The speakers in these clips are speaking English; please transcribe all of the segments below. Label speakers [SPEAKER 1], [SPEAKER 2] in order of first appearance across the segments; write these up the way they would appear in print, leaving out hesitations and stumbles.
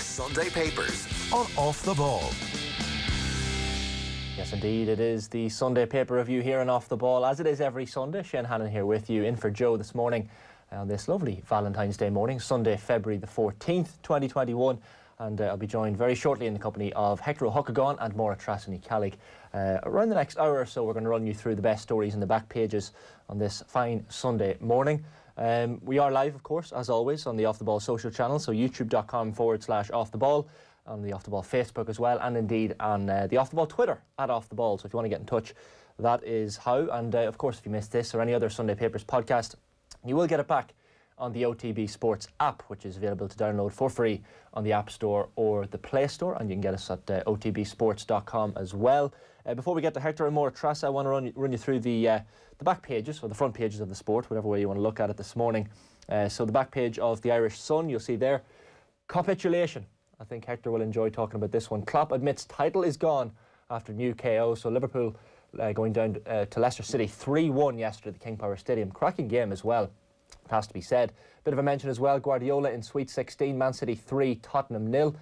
[SPEAKER 1] Sunday papers on Off the Ball.
[SPEAKER 2] Yes, indeed, it is the Sunday paper review here on Off the Ball, as it is every Sunday. Shane Hannon here with you, in for Joe this morning on this lovely Valentine's Day morning, Sunday, February the 14th, 2021. And I'll be joined very shortly in the company of Hector and Maire Cheallaigh. Around the next hour or so, we're going to run you through the best stories in the back pages on this fine Sunday morning. We are live, of course, as always, on the Off the Ball social channel, so youtube.com/offtheball, on the Off the Ball Facebook as well, and indeed on the Off the Ball Twitter, @offtheball. So if you want to get in touch, that is how. And of course, if you missed this or any other Sunday Papers podcast, you will get it back on the OTB Sports app, which is available to download for free on the App Store or the Play Store, and you can get us at otbsports.com as well. Before we get to Hector and Maire Treasa, I want to run you through the back pages, or the front pages of the Sport, whatever way you want to look at it this morning. So the back page of the Irish Sun, you'll see there, capitulation. I think Hector will enjoy talking about this one. Klopp admits title is gone after new KO. So Liverpool going down to Leicester City 3-1 yesterday at the King Power Stadium. Cracking game as well, it has to be said. Bit of a mention as well, Guardiola in Sweet 16, Man City 3, Tottenham 0.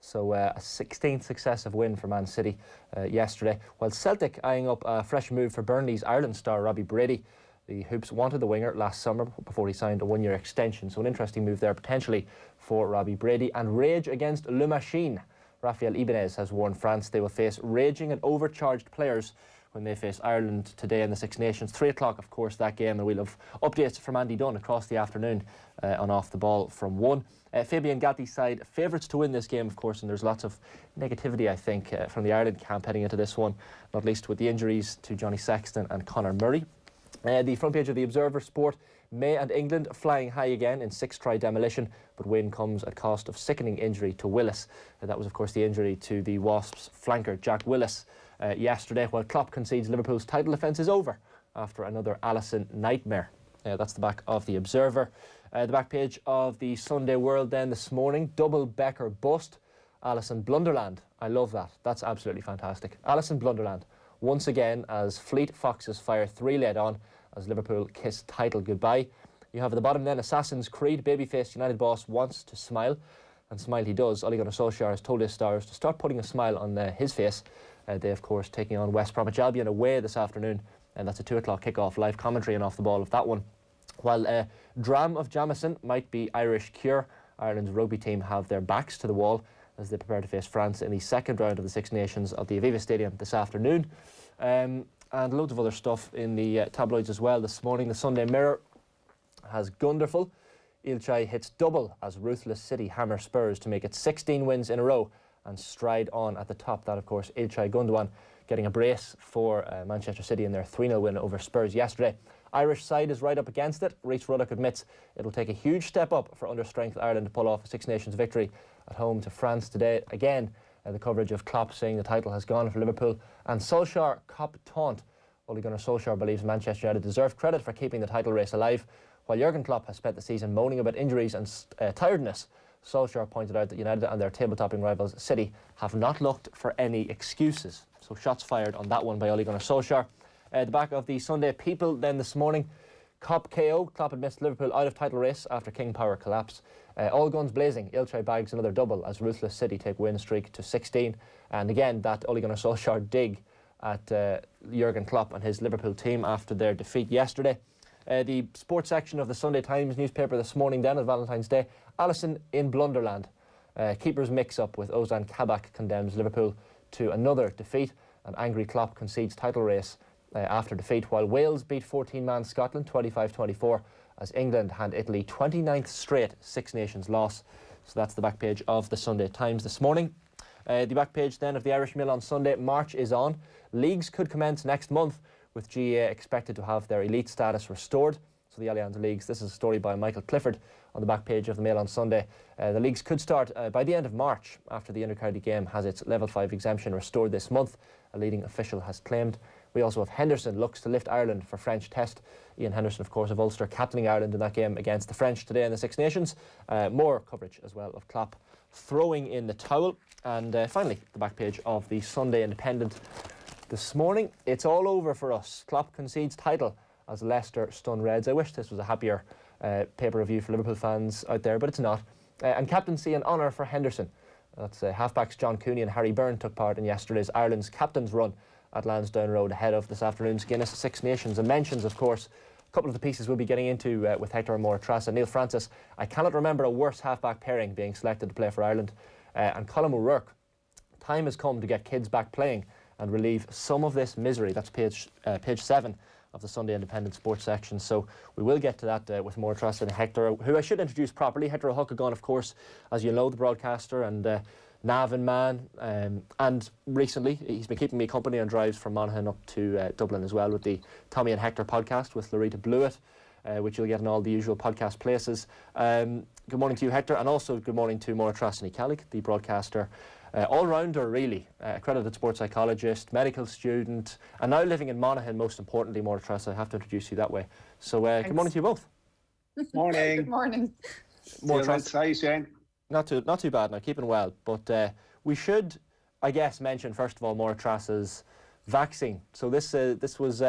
[SPEAKER 2] So a 16th successive win for Man City yesterday. While Celtic eyeing up a fresh move for Burnley's Ireland star Robbie Brady. The Hoops wanted the winger last summer before he signed a one-year extension. So an interesting move there potentially for Robbie Brady. And rage against Le Machine. Rafael Ibanez has warned France they will face raging and overcharged players when they face Ireland today in the Six Nations. 3 o'clock, of course, that game, and we'll have updates from Andy Dunn across the afternoon on Off the Ball from 1. Fabian Gatti's side, favourites to win this game, of course, and there's lots of negativity, I think, from the Ireland camp heading into this one, not least with the injuries to Johnny Sexton and Conor Murray. The front page of the Observer Sport, May and England flying high again in 6-try demolition, but win comes at cost of sickening injury to Willis. That was, of course, the injury to the Wasps flanker Jack Willis yesterday, while Klopp concedes Liverpool's title defence is over after another Alisson nightmare. That's the back of the Observer. The back page of the Sunday World then this morning, double Becker bust, Alisson Blunderland. I love that. That's absolutely fantastic. Alisson Blunderland once again as Fleet Foxes fire 3 lead on as Liverpool kiss title goodbye. You have at the bottom then Assassin's Creed. Babyface United boss wants to smile, and smile he does. Ole Gunnar Solskjaer has told his stars to start putting a smile on his face. They, of course, taking on West Bromwich Albion away this afternoon, and that's a 2 o'clock kickoff. Live commentary and Off the Ball of that one. While Dram of Jamison might be Irish cure, Ireland's rugby team have their backs to the wall as they prepare to face France in the second round of the Six Nations at the Aviva Stadium this afternoon. And loads of other stuff in the tabloids as well this morning. The Sunday Mirror has Gunderful. Cheallaigh hits double as ruthless City hammer Spurs to make it 16 wins in a row and stride on at the top. That, of course, Cheallaigh Gundogan getting a brace for Manchester City in their 3-0 win over Spurs yesterday. Irish side is right up against it. Rhys Ruddock admits it'll take a huge step up for understrength Ireland to pull off a Six Nations victory at home to France today. Again, the coverage of Klopp saying the title has gone for Liverpool, and Solskjaer cop taunt. Ole Gunnar Solskjaer believes Manchester United deserve credit for keeping the title race alive. While Jurgen Klopp has spent the season moaning about injuries and tiredness, Solskjaer pointed out that United and their table-topping rivals City have not looked for any excuses. So shots fired on that one by Ole Gunnar Solskjaer. The back of the Sunday People then this morning, Cop KO. Klopp admits Liverpool out of title race after King Power collapse. All guns blazing, Cheallaigh bags another double as ruthless City take win streak to 16. And again, that Ole Gunnar Solskjaer dig at Jurgen Klopp and his Liverpool team after their defeat yesterday. The sports section of the Sunday Times newspaper this morning then on Valentine's Day, Alisson in Blunderland. Keepers mix-up with Ozan Kabak condemns Liverpool to another defeat, and angry Klopp concedes title race after defeat, while Wales beat 14-man Scotland 25-24 as England hand Italy 29th straight Six Nations loss. So that's the back page of the Sunday Times this morning. The back page then of the Irish Mail on Sunday, March is on. Leagues could commence next month, with GAA expected to have their elite status restored. So the Allianz Leagues, this is a story by Michael Clifford on the back page of the Mail on Sunday. The leagues could start by the end of March after the Intercounty game has its Level 5 exemption restored this month, a leading official has claimed. We also have Henderson looks to lift Ireland for French test. Ian Henderson, of course, of Ulster, captaining Ireland in that game against the French today in the Six Nations. More coverage as well of Klopp throwing in the towel. And finally, the back page of the Sunday Independent this morning. It's all over for us. Klopp concedes title as Leicester stun Reds. I wish this was a happier paper review for Liverpool fans out there, but it's not. And captaincy and honour for Henderson. That's halfbacks John Cooney and Harry Byrne took part in yesterday's Ireland's captain's run at Lansdowne Road ahead of this afternoon's Guinness Six Nations. And mentions, of course, a couple of the pieces we'll be getting into with Hector and Maire, Treasa. Neil Francis, I cannot remember a worse halfback pairing being selected to play for Ireland. And Colm O'Rourke, time has come to get kids back playing and relieve some of this misery. That's page 7 of the Sunday Independent Sports section. So we will get to that with Maire, Treasa and Hector, who I should introduce properly. Hector O'Huckagon, of course, as you know, the broadcaster and Navan man, and recently he's been keeping me company on drives from Monaghan up to Dublin as well with the Tommy and Hector podcast with Loretta Blewett, which you'll get in all the usual podcast places. Good morning to you, Hector, and also good morning to Maire, Treasa and Cheallaigh, the broadcaster. All-rounder, really, accredited sports psychologist, medical student, and now living in Monaghan, most importantly, Maire, Treasa. I have to introduce you that way. So good morning to you both.
[SPEAKER 3] Morning.
[SPEAKER 4] Good morning.
[SPEAKER 2] Maire, Treasa.
[SPEAKER 3] How are you, Shane?
[SPEAKER 2] Not too bad now, keeping well. But we should, I guess, mention first of all Maire, Treasa's vaccine. So this was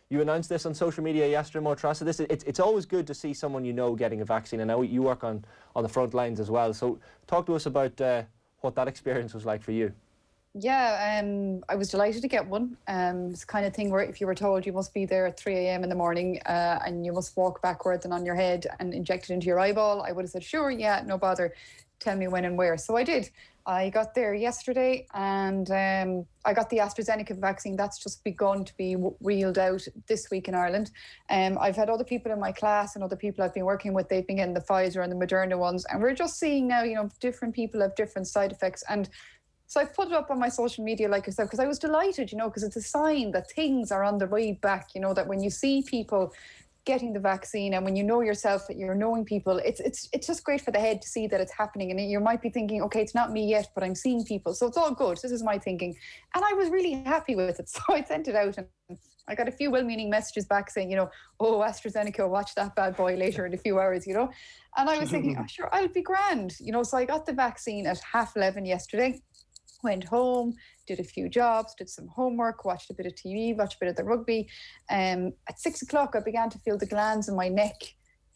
[SPEAKER 2] you announced this on social media yesterday, Maire, Treasa. It's always good to see someone you know getting a vaccine, and now you work on the front lines as well. So talk to us about what that experience was like for you.
[SPEAKER 4] Yeah, I was delighted to get one. It's the kind of thing where if you were told you must be there at 3 a.m. in the morning and you must walk backwards and on your head and inject it into your eyeball, I would have said, sure, yeah, no bother. Tell me when and where. So I did. I got there yesterday and I got the AstraZeneca vaccine. That's just begun to be reeled out this week in Ireland. I've had other people in my class and other people I've been working with, they've been getting the Pfizer and the Moderna ones. And we're just seeing now, different people have different side effects. And so I've put it up on my social media like yourself because I was delighted, because it's a sign that things are on the way back, that when you see people getting the vaccine and when you know yourself that you're knowing people, it's just great for the head to see that it's happening. And you might be thinking, okay, it's not me yet, but I'm seeing people. So it's all good. This is my thinking. And I was really happy with it. So I sent it out and I got a few well-meaning messages back saying, oh, AstraZeneca, watch that bad boy later in a few hours, And I was thinking, oh, sure, I'll be grand. So I got the vaccine at 11:30 yesterday. Went home, did a few jobs, did some homework, watched a bit of TV, watched a bit of the rugby. At 6 o'clock, I began to feel the glands in my neck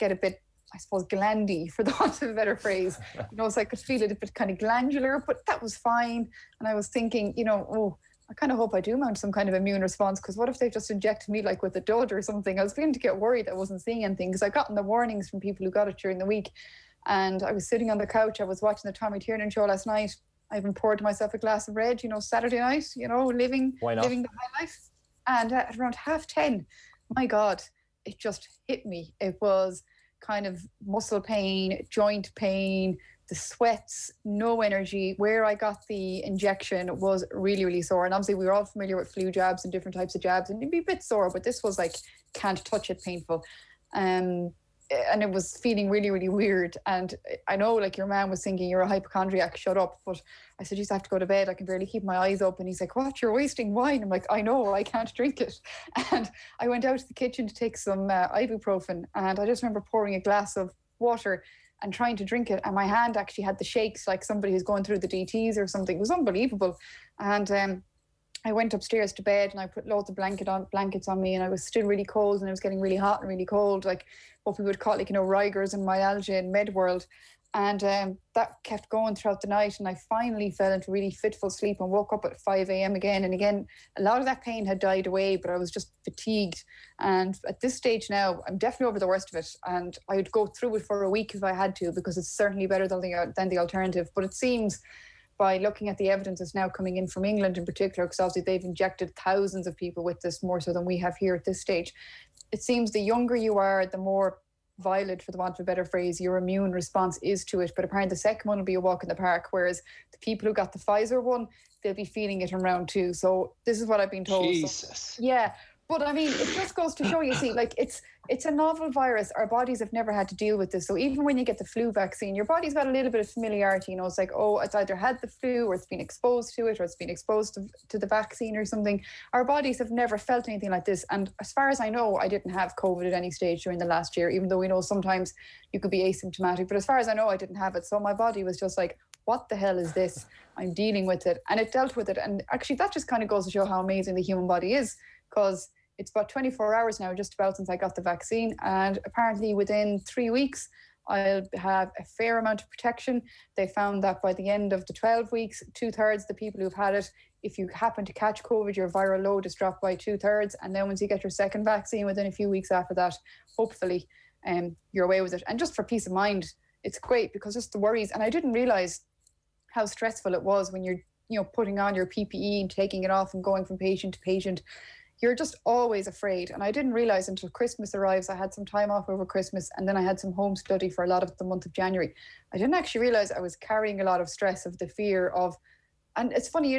[SPEAKER 4] get a bit, I suppose, glandy, for the want of a better phrase. So I could feel it a bit kind of glandular, but that was fine. And I was thinking, I kind of hope I do mount some kind of immune response, because what if they just injected me like with a dud or something? I was beginning to get worried I wasn't seeing anything, because I gotten the warnings from people who got it during the week. And I was sitting on the couch, I was watching the Tommy Tiernan show last night. I even poured myself a glass of red, Saturday night, living the high life. And at around 10:30, my God, it just hit me. It was kind of muscle pain, joint pain, the sweats, no energy. Where I got the injection was really, really sore. And obviously we were all familiar with flu jabs and different types of jabs, and it'd be a bit sore, but this was like, can't touch it, painful. And it was feeling really, really weird. And I know, like, your man was thinking, you're a hypochondriac, shut up. But I said, I have to go to bed. I can barely keep my eyes open. He's like, what? You're wasting wine. I'm like, I know, I can't drink it. And I went out to the kitchen to take some ibuprofen. And I just remember pouring a glass of water and trying to drink it. And my hand actually had the shakes, like somebody who's going through the DTs or something. It was unbelievable. And I went upstairs to bed and I put loads of blankets on me, and I was still really cold, and it was getting really hot and really cold, like what we would call, like, Rigors and myalgia in med world. And that kept going throughout the night, and I finally fell into really fitful sleep and woke up at 5 a.m. again. And again, a lot of that pain had died away, but I was just fatigued. And at this stage now, I'm definitely over the worst of it, and I would go through it for a week if I had to, because it's certainly better than the alternative. But it seems, by looking at the evidence that's now coming in from England in particular, because obviously they've injected thousands of people with this, more so than we have here at this stage. It seems the younger you are, the more violent, for the want of a better phrase, your immune response is to it. But apparently the second one will be a walk in the park, whereas the people who got the Pfizer one, they'll be feeling it in round 2. So this is what I've been told.
[SPEAKER 3] Jesus.
[SPEAKER 4] So, yeah. But I mean, it just goes to show you, see, like, it's a novel virus. Our bodies have never had to deal with this. So even when you get the flu vaccine, your body's got a little bit of familiarity. It's like, oh, it's either had the flu, or it's been exposed to it, or it's been exposed to the vaccine or something. Our bodies have never felt anything like this. And as far as I know, I didn't have COVID at any stage during the last year, even though we know sometimes you could be asymptomatic. But as far as I know, I didn't have it. So my body was just like, what the hell is this? I'm dealing with it. And it dealt with it. And actually, that just kind of goes to show how amazing the human body is, because it's about 24 hours now, just about, since I got the vaccine. And apparently within 3 weeks, I'll have a fair amount of protection. They found that by the end of the 12 weeks, 2/3 of the people who've had it, if you happen to catch COVID, your viral load is dropped by 2/3. And then once you get your second vaccine within a few weeks after that, hopefully you're away with it. And just for peace of mind, it's great, because just the worries. And I didn't realise how stressful it was when you're, putting on your PPE and taking it off and going from patient to patient. You're just always afraid. And I didn't realise until Christmas arrives. I had some time off over Christmas, and then I had some home study for a lot of the month of January. I didn't actually realise I was carrying a lot of stress of the fear of, and it's funny,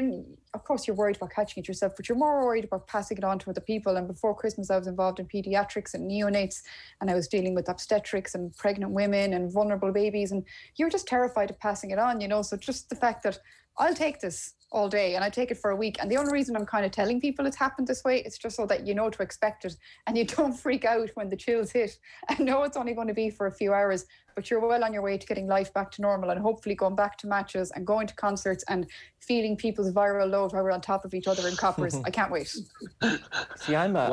[SPEAKER 4] of course you're worried about catching it yourself, but you're more worried about passing it on to other people. And before Christmas, I was involved in paediatrics and neonates, and I was dealing with obstetrics and pregnant women and vulnerable babies. And you're just terrified of passing it on, So just the fact that I'll take this all day and I take it for a week. And the only reason I'm kind of telling people it's happened this way, it's just so that you know to expect it and you don't freak out when the chills hit. I know it's only going to be for a few hours, but you're well on your way to getting life back to normal and hopefully going back to matches and going to concerts and feeling people's viral load while we're on top of each other in coppers. I can't wait.
[SPEAKER 2] See, I'm a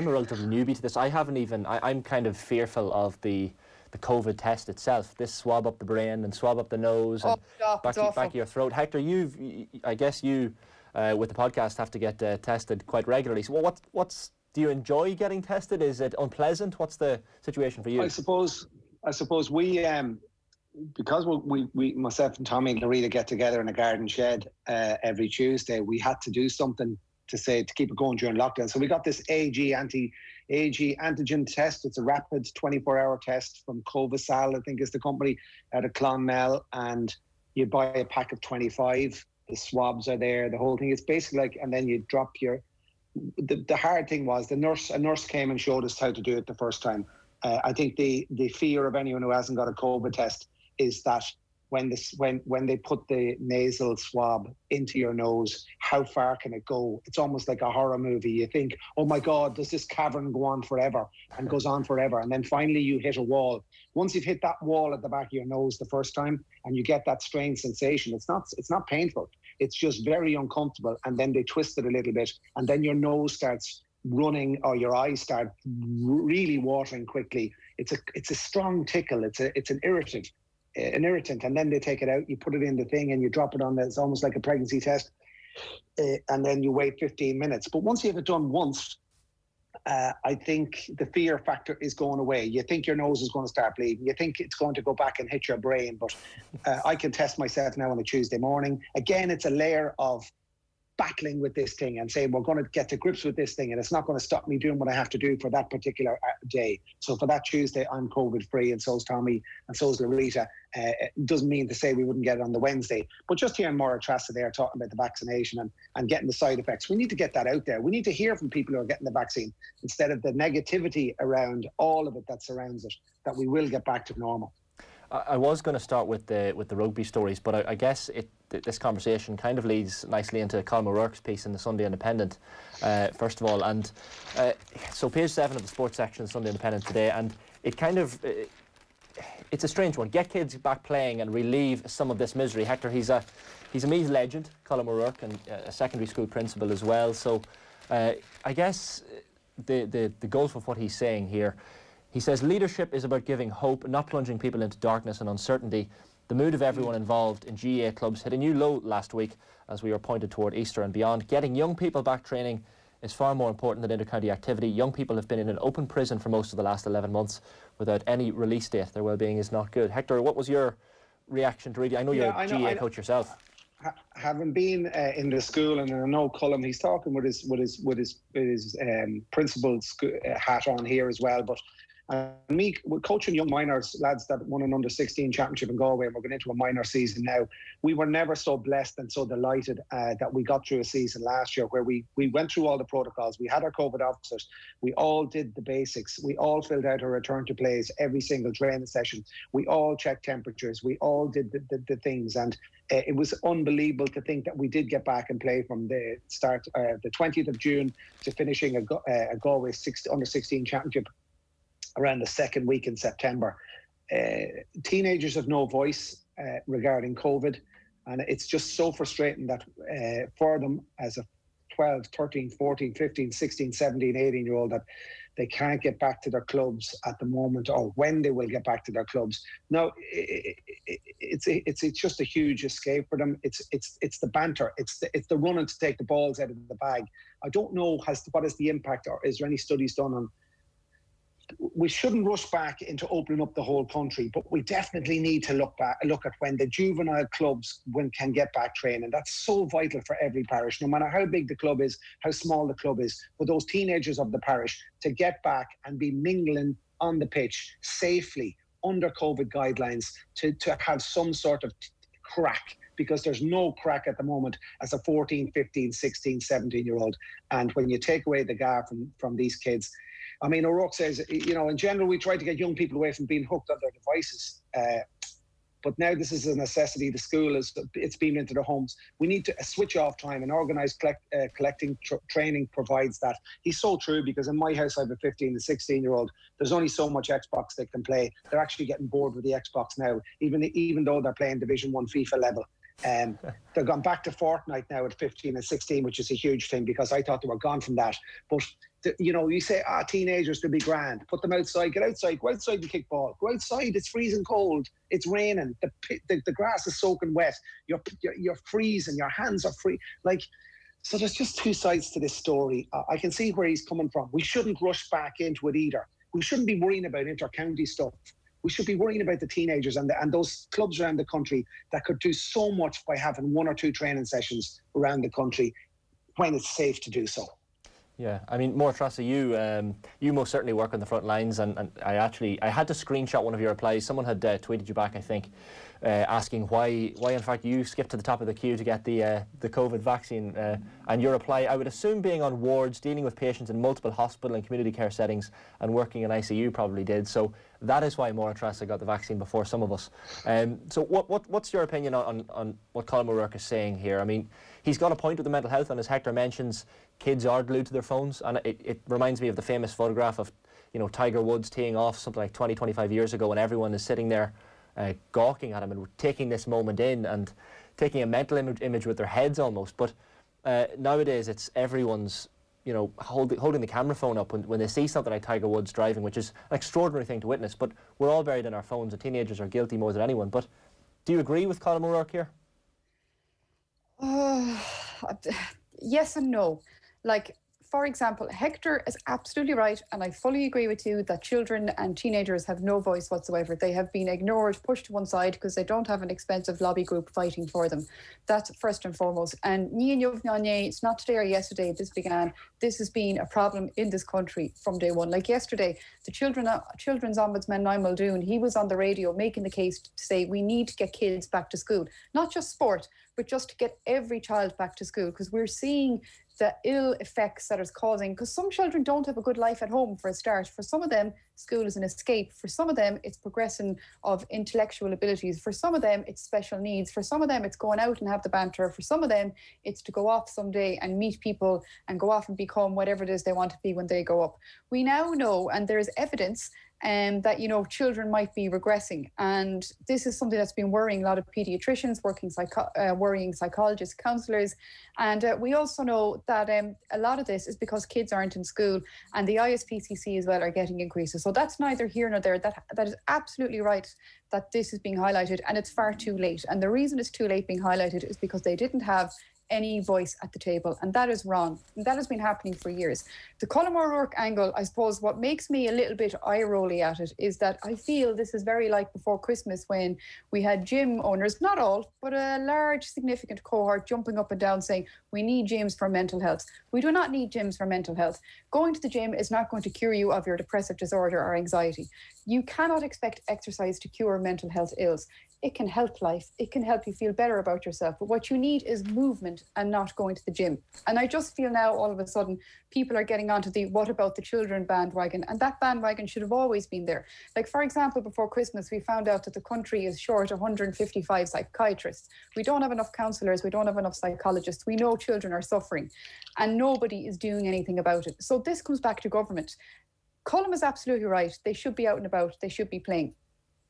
[SPEAKER 2] relative newbie to this. I'm kind of fearful of the COVID test itself. This swab up the brain and swab up the nose and back of your throat. Hector, I guess you with the podcast have to get tested quite regularly. So do you enjoy getting tested? Is it unpleasant? What's the situation for you?
[SPEAKER 3] I suppose we because we myself and Tommy and Larita get together in a garden shed every Tuesday. We had to do something to keep it going during lockdown. So we got this AG antigen test. It's a rapid 24-hour test from Covisal, I think is the company, out of Clonmel, and you buy a pack of 25. The swabs are there, the whole thing. It's basically like, and then you drop your. The hard thing was a nurse came and showed us how to do it the first time. I think the fear of anyone who hasn't got a COVID test is that when they put the nasal swab into your nose, how far can it go? It's almost like a horror movie. You think, oh my God, does this cavern go on forever? And goes on forever. And then finally you hit a wall. Once you've hit that wall at the back of your nose the first time and you get that strange sensation, it's not painful. It's just very uncomfortable. And then they twist it a little bit and then your nose starts running or your eyes start really watering quickly. It's a strong tickle. It's an irritant. And then they take it out, you put it in the thing and you drop it on. It's almost like a pregnancy test, and then you wait 15 minutes. But once you have it done once, I think the fear factor is going away. You think your nose is going to start bleeding. You think it's going to go back and hit your brain. But I can test myself now on a Tuesday morning. Again, it's a layer of battling with this thing and saying we're going to get to grips with this thing and it's not going to stop me doing what I have to do for that particular day. So for that Tuesday, I'm COVID free, and so's Tommy and so's Larita. It doesn't mean to say we wouldn't get it on the Wednesday, but just hearing Maire Treasa there talking about the vaccination and getting the side effects, we need to get that out there. We need to hear from people who are getting the vaccine instead of the negativity around all of it that surrounds it, that we will get back to normal.
[SPEAKER 2] I was going to start with the rugby stories, but I guess this conversation kind of leads nicely into Colm O'Rourke's piece in the Sunday Independent, first of all. And so page 7 of the sports section of the Sunday Independent today, and it kind of, it's a strange one. Get kids back playing and relieve some of this misery. Hector, he's a Meath legend, Colm O'Rourke, and a secondary school principal as well. So I guess the gulf of what he's saying here, he says leadership is about giving hope, not plunging people into darkness and uncertainty. The mood of everyone involved in GAA clubs hit a new low last week as we were pointed toward Easter and beyond. Getting young people back training is far more important than inter-county activity. Young people have been in an open prison for most of the last 11 months without any release date. Their well-being is not good. Hector, what was your reaction to reading? I know you're a GAA coach yourself.
[SPEAKER 3] Having been in the school, and I know Colm, he's talking with his principal's hat on here as well, but me, we're coaching young minors, lads that won an under-16 championship in Galway, and we're going into a minor season now. We were never so blessed and so delighted that we got through a season last year where we went through all the protocols. We had our COVID officers. We all did the basics. We all filled out our return to plays every single training session. We all checked temperatures. We all did the things. And it was unbelievable to think that we did get back and play from the start, the 20th of June to finishing a Galway under-16 championship around the second week in September. Teenagers have no voice regarding COVID, and it's just so frustrating that for them as a 12, 13, 14, 15, 16, 17, 18-year-old, that they can't get back to their clubs at the moment, or when they will get back to their clubs. No, it's just a huge escape for them. It's the banter. It's the running to take the balls out of the bag. I don't know what is the impact, or is there any studies done on. We shouldn't rush back into opening up the whole country, but we definitely need to look at when the juvenile clubs can get back training. That's so vital for every parish, no matter how big the club is, how small the club is, for those teenagers of the parish to get back and be mingling on the pitch safely under COVID guidelines, to have some sort of crack, because there's no crack at the moment as a 14, 15, 16, 17-year-old. And when you take away the GAA from these kids, I mean, O'Rourke says, in general, we try to get young people away from being hooked on their devices. But now this is a necessity. The school it's beamed into their homes. We need to switch off time, and organised collecting training provides that. He's so true, because in my house I have a 15 and 16-year-old. There's only so much Xbox they can play. They're actually getting bored with the Xbox now, even though they're playing Division 1 FIFA level. They've gone back to Fortnite now at 15 and 16, which is a huge thing, because I thought they were gone from that. But you say, teenagers to be grand, put them outside, get outside, go outside and kick ball, go outside, it's freezing cold, it's raining, the grass is soaking wet, you're freezing, your hands are free. So there's just two sides to this story. I can see where he's coming from. We shouldn't rush back into it either. We shouldn't be worrying about inter-county stuff. We should be worrying about the teenagers and those clubs around the country that could do so much by having 1 or 2 training sessions around the country when it's safe to do so.
[SPEAKER 2] Yeah, I mean, Maire, Treasa, you most certainly work on the front lines, and I had to screenshot one of your replies. Someone had tweeted you back, I think, asking why in fact you skipped to the top of the queue to get the COVID vaccine, and your reply, I would assume being on wards, dealing with patients in multiple hospital and community care settings, and working in ICU probably did. So that is why Maire Treasa got the vaccine before some of us. So what's your opinion on what Colm O'Rourke is saying here? I mean, he's got a point with the mental health, and as Hector mentions, kids are glued to their phones, and it reminds me of the famous photograph of Tiger Woods teeing off something like 20-25 years ago, and everyone is sitting there gawking at him and taking this moment in and taking a mental image with their heads almost. But nowadays it's everyone's holding the camera phone up when they see something like Tiger Woods driving, which is an extraordinary thing to witness. But we're all buried in our phones, and teenagers are guilty more than anyone. But do you agree with Colm O'Rourke here?
[SPEAKER 4] Yes and no. For example, Hector is absolutely right, and I fully agree with you that children and teenagers have no voice whatsoever. They have been ignored, pushed to one side, because they don't have an expensive lobby group fighting for them. That's first and foremost. And it's not today or yesterday this began. This has been a problem in this country from day one. Like yesterday, the Children's Ombudsman, Niall Muldoon, he was on the radio making the case to say we need to get kids back to school. Not just sport, but just to get every child back to school, because we're seeing the ill effects that it's causing, because some children don't have a good life at home for a start. For some of them, school is an escape. For some of them, it's progression of intellectual abilities. For some of them, it's special needs. For some of them, it's going out and have the banter. For some of them, it's to go off someday and meet people and go off and become whatever it is they want to be when they grow up. We now know, and there's evidence that children might be regressing, and this is something that's been worrying a lot of paediatricians, worrying psychologists, counsellors, and we also know that a lot of this is because kids aren't in school, and the ISPCC as well are getting increases. So that's neither here nor there. That is absolutely right that this is being highlighted, and it's far too late. And the reason it's too late being highlighted is because they didn't have any voice at the table, and that is wrong, and that has been happening for years. The Colm O'Rourke angle, I suppose what makes me a little bit eye-rolly at it is that I feel this is very like before Christmas, when we had gym owners, not all, but a large significant cohort jumping up and down saying we need gyms for mental health. We do not need gyms for mental health. Going to the gym is not going to cure you of your depressive disorder or anxiety. You cannot expect exercise to cure mental health ills. It can help life. It can help you feel better about yourself. But what you need is movement and not going to the gym. And I just feel now all of a sudden people are getting onto the what about the children bandwagon. And that bandwagon should have always been there. Like, for example, before Christmas, we found out that the country is short 155 psychiatrists. We don't have enough counsellors. We don't have enough psychologists. We know children are suffering and nobody is doing anything about it. So this comes back to government. Colm is absolutely right. They should be out and about. They should be playing.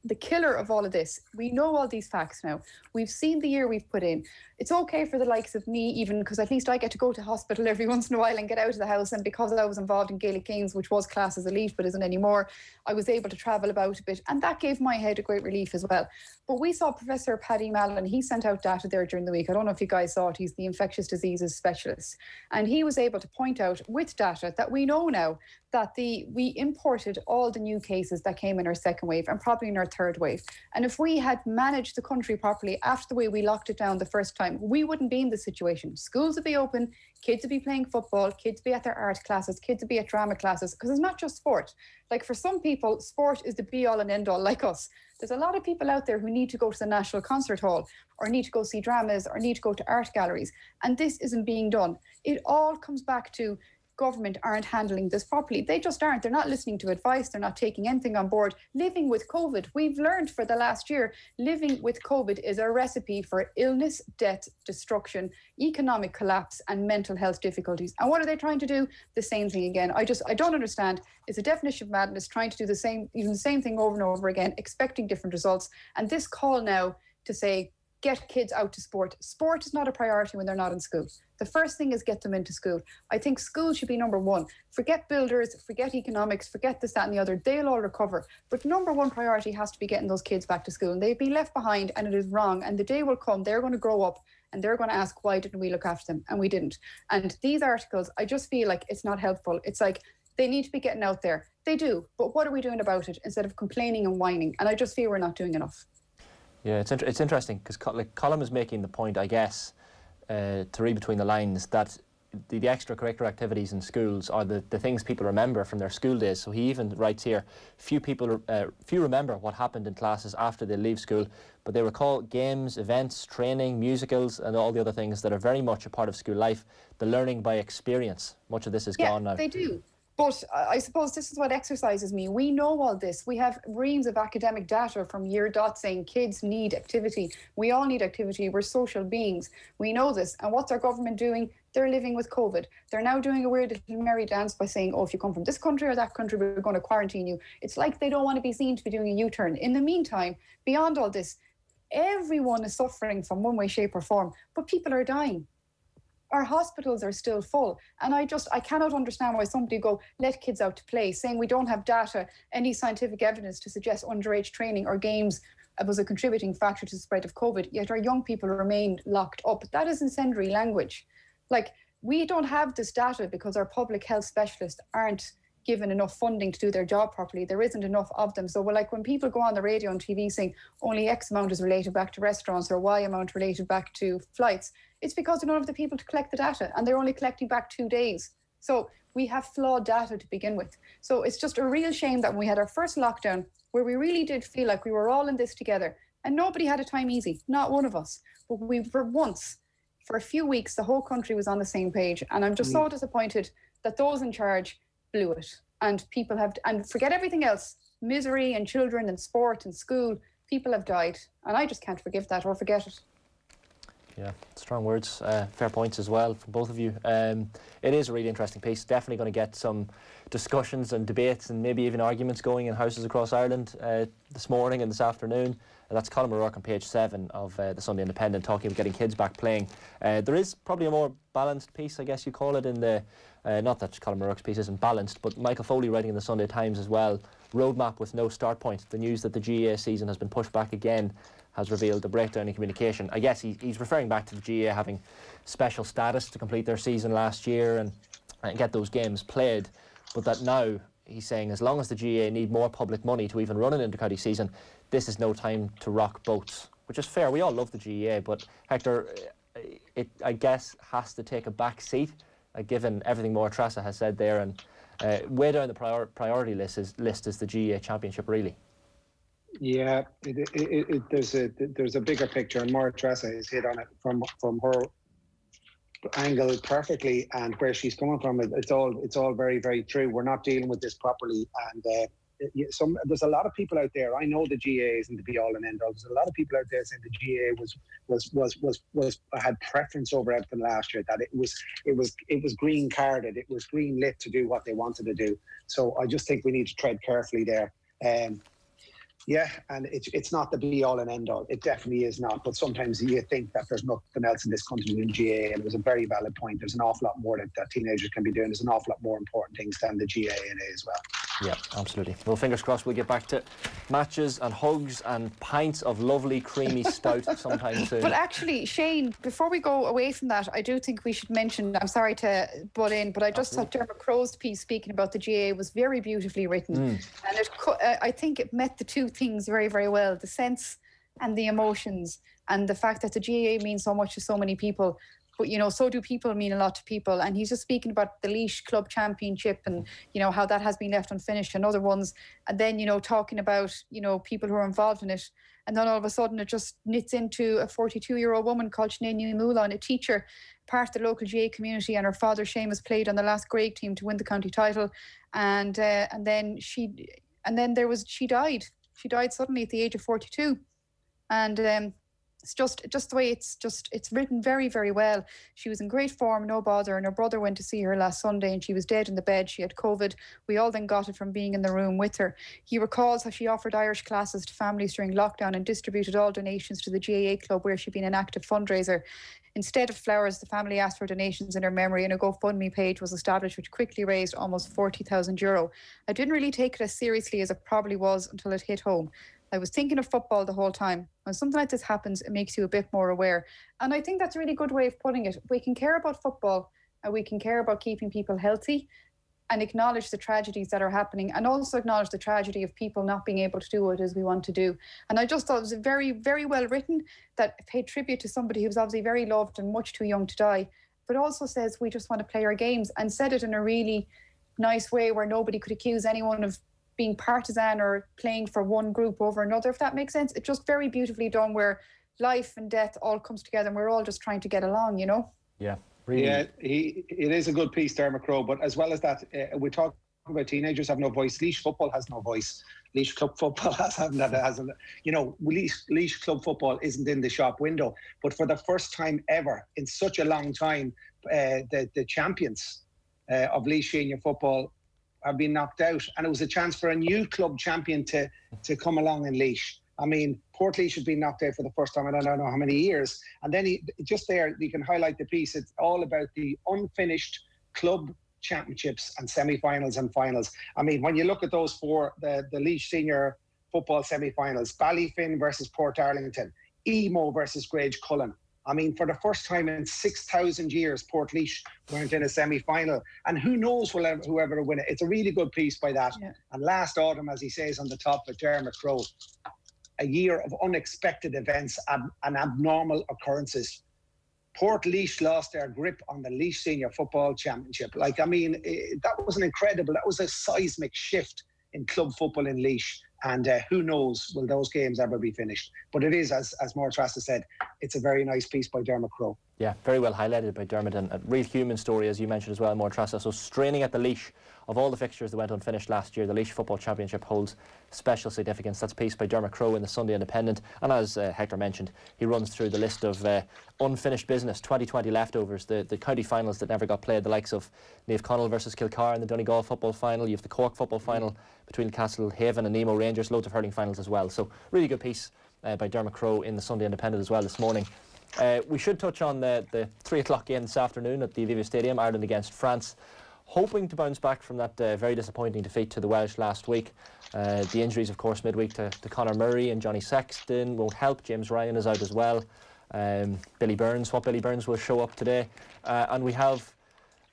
[SPEAKER 4] the killer of all of this, we know all these facts now. We've seen the year we've put in. It's okay for the likes of me, even because at least I get to go to hospital every once in a while and get out of the house. And because I was involved in Gaelic Games, which was classed as elite but isn't anymore, I was able to travel about a bit. And that gave my head a great relief as well. But we saw Professor Paddy Mallon, he sent out data there during the week. I don't know if you guys saw it. He's the infectious diseases specialist. And he was able to point out with data that we know now that we imported all the new cases that came in our second wave and probably in our third wave. And if we had managed the country properly after the way we locked it down the first time, we wouldn't be in this situation. Schools would be open, kids would be playing football, kids would be at their art classes, kids would be at drama classes, because it's not just sport. Like for some people, sport is the be all and end all, like us. There's a lot of people out there who need to go to the National Concert Hall or need to go see dramas or need to go to art galleries. And this isn't being done. It all comes back to government aren't handling this properly. They just aren't. They're not listening to advice. They're not taking anything on board. Living with COVID, we've learned for the last year, living with COVID is a recipe for illness, death, destruction, economic collapse, and mental health difficulties. And what are they trying to do? The same thing again. I don't understand. It's a definition of madness, trying to do the same thing over and over again, expecting different results. And this call now to say, get kids out to sport. Sport is not a priority when they're not in school. The first thing is get them into school. I think school should be number one. Forget builders, forget economics, forget this, that and the other. They'll all recover. But number one priority has to be getting those kids back to school. And they've been left behind and it is wrong. And the day will come, they're going to grow up and they're going to ask, why didn't we look after them? And we didn't. And these articles, I just feel like it's not helpful. It's like they need to be getting out there. They do. But what are we doing about it instead of complaining and whining? And I just feel we're not doing enough.
[SPEAKER 2] Yeah, it's interesting because Colm is making the point, I guess, to read between the lines, that the extracurricular activities in schools are the things people remember from their school days. So he even writes here, few remember what happened in classes after they leave school, but they recall games, events, training, musicals and all the other things that are very much a part of school life, the learning by experience. Much of this is gone now.
[SPEAKER 4] Yeah, they do. But I suppose this is what exercises me. We know all this. We have reams of academic data from year dot saying kids need activity. We all need activity. We're social beings. We know this. And what's our government doing? They're living with COVID. They're now doing a weird little merry dance by saying, oh, if you come from this country or that country, we're going to quarantine you. It's like they don't want to be seen to be doing a U-turn. In the meantime, beyond all this, everyone is suffering from one way, shape or form, but people are dying. Our hospitals are still full. And I cannot understand why somebody go, let kids out to play, saying we don't have data, any scientific evidence to suggest underage training or games was a contributing factor to the spread of COVID, yet our young people remain locked up. That is incendiary language. Like, we don't have this data because our public health specialists aren't given enough funding to do their job properly. There isn't enough of them. So like when people go on the radio and TV saying only X amount is related back to restaurants or Y amount related back to flights, it's because they don't have the people to collect the data and they're only collecting back 2 days. So we have flawed data to begin with. So it's just a real shame that when we had our first lockdown, where we really did feel like we were all in this together and nobody had a time easy, not one of us. But we, for once, for a few weeks, the whole country was on the same page. And I'm just so disappointed that those in charge blew it. And people have, and forget everything else, misery and children and sport and school, people have died. And I just can't forgive that or forget it.
[SPEAKER 2] Yeah, strong words, fair points as well from both of you. It is a really interesting piece, definitely going to get some discussions and debates and maybe even arguments going in houses across Ireland this morning and this afternoon. That's Colm O'Rourke on page 7 of the Sunday Independent, talking about getting kids back playing. There is probably a more balanced piece, I guess you call it, in the, not that Colm O'Rourke's piece isn't balanced, but Michael Foley writing in the Sunday Times as well, roadmap with no start point. The news that the GAA season has been pushed back again has revealed the breakdown in communication. I guess he's referring back to the GAA having special status to complete their season last year and get those games played, but that now he's saying as long as the GAA need more public money to even run an inter-county season, this is no time to rock boats, which is fair. We all love the GAA, but Hector, it I guess has to take a back seat, given everything more Treasa has said there, and way down the priority list is the GAA Championship, really. Yeah,
[SPEAKER 3] there's a bigger picture, and Maire Treasa has hit on it from her angle perfectly, and where she's coming from. It's all very, very true. We're not dealing with this properly, and there's a lot of people out there. I know the GAA isn't the be all and end all. There's a lot of people out there saying the GAA had preference over everything last year. That it was green carded, it was green lit to do what they wanted to do. So I just think we need to tread carefully there. Yeah, and it's not the be all and end all. It definitely is not. But sometimes you think that there's nothing else in this country than GAA, and it was a very valid point. There's an awful lot more that teenagers can be doing. There's an awful lot more important things than the GAA as well.
[SPEAKER 2] Yeah, absolutely. Well, fingers crossed we'll get back to matches and hugs and pints of lovely creamy stout sometime soon.
[SPEAKER 4] But actually, Shane, before we go away from that, I do think we should mention, I'm sorry to butt in, but I just thought Dermot Crowe's piece speaking about the GAA was very beautifully written. And I think it met the two things very, very well, the sense and the emotions, and the fact that the GAA means so much to so many people. But, you know, so do people mean a lot to people. And he's just speaking about the Laois Club Championship and, you know, how that has been left unfinished and other ones. And then, you know, talking about, you know, people who are involved in it. And then all of a sudden it just knits into a 42-year-old woman called Cheallaigh Moulon, a teacher, part of the local GAA community. And her father, Seamus, played on the last Grade team to win the county title. And then she died. She died suddenly at the age of 42. And it's just the way it's written very, very well. She was in great form, no bother, and her brother went to see her last Sunday and she was dead in the bed. She had COVID. We all then got it from being in the room with her. He recalls how she offered Irish classes to families during lockdown and distributed all donations to the GAA club where she'd been an active fundraiser. Instead of flowers, the family asked for donations in her memory, and a GoFundMe page was established which quickly raised almost €40,000. I didn't really take it as seriously as it probably was until it hit home. I was thinking of football the whole time. When something like this happens, it makes you a bit more aware. And I think that's a really good way of putting it. We can care about football and we can care about keeping people healthy and acknowledge the tragedies that are happening, and also acknowledge the tragedy of people not being able to do it as we want to do. And I just thought it was very, very well written, that paid tribute to somebody who was obviously very loved and much too young to die, but also says we just want to play our games, and said it in a really nice way where nobody could accuse anyone of being partisan or playing for one group over another, if that makes sense. It's just very beautifully done, where life and death all comes together and we're all just trying to get along, you know?
[SPEAKER 2] Yeah, really. Yeah,
[SPEAKER 3] it is a good piece, Dermot Crowe, but as well as that, we talk about teenagers have no voice. Laois football has no voice. Laois club football hasn't, you know, Laois club football isn't in the shop window. But for the first time ever in such a long time, the champions of Laois senior football have been knocked out, and it was a chance for a new club champion to come along in Laois. I mean, Port Laois has been knocked out for the first time in I don't know how many years. And then just there, you can highlight the piece. It's all about the unfinished club championships and semi-finals and finals. I mean, when you look at those four, the Laois senior football semi-finals, Ballyfin versus Port Arlington, Emo versus Grange Cullen. I mean, for the first time in 6,000 years, Port Laois weren't in a semi-final. And who knows whoever will win it. It's a really good piece by that. Yeah. And last autumn, as he says on the top of Dermot Crowe, a year of unexpected events and abnormal occurrences. Port Laois lost their grip on the Laois Senior Football Championship. Like, I mean, that was that was a seismic shift in club football in Laois. And who knows, will those games ever be finished? But it is, as Maire Treasa said, it's a very nice piece by Dermot Crowe. Yeah, very well highlighted by Dermot, and a real human story, as you mentioned as well, Maire Treasa. So straining at the Laois, of all the fixtures that went unfinished last year, the Laois Football Championship holds special significance. That's a piece by Dermot Crowe in the Sunday Independent. And as Hector mentioned, he runs through the list of unfinished business, 2020 leftovers, the county finals that never got played, the likes of Naomh Conaill versus Kilcar in the Donegal football final. You have the Cork football final between Castlehaven and Nemo Rangers, loads of hurling finals as well. So really good piece by Dermot Crowe in the Sunday Independent as well this morning. We should touch on the 3 o'clock game this afternoon at the Aviva Stadium, Ireland against France. Hoping to bounce back from that very disappointing defeat to the Welsh last week. The injuries, of course, midweek to Conor Murray and Johnny Sexton won't help. James Ryan is out as well. Billy Burns will show up today. And we have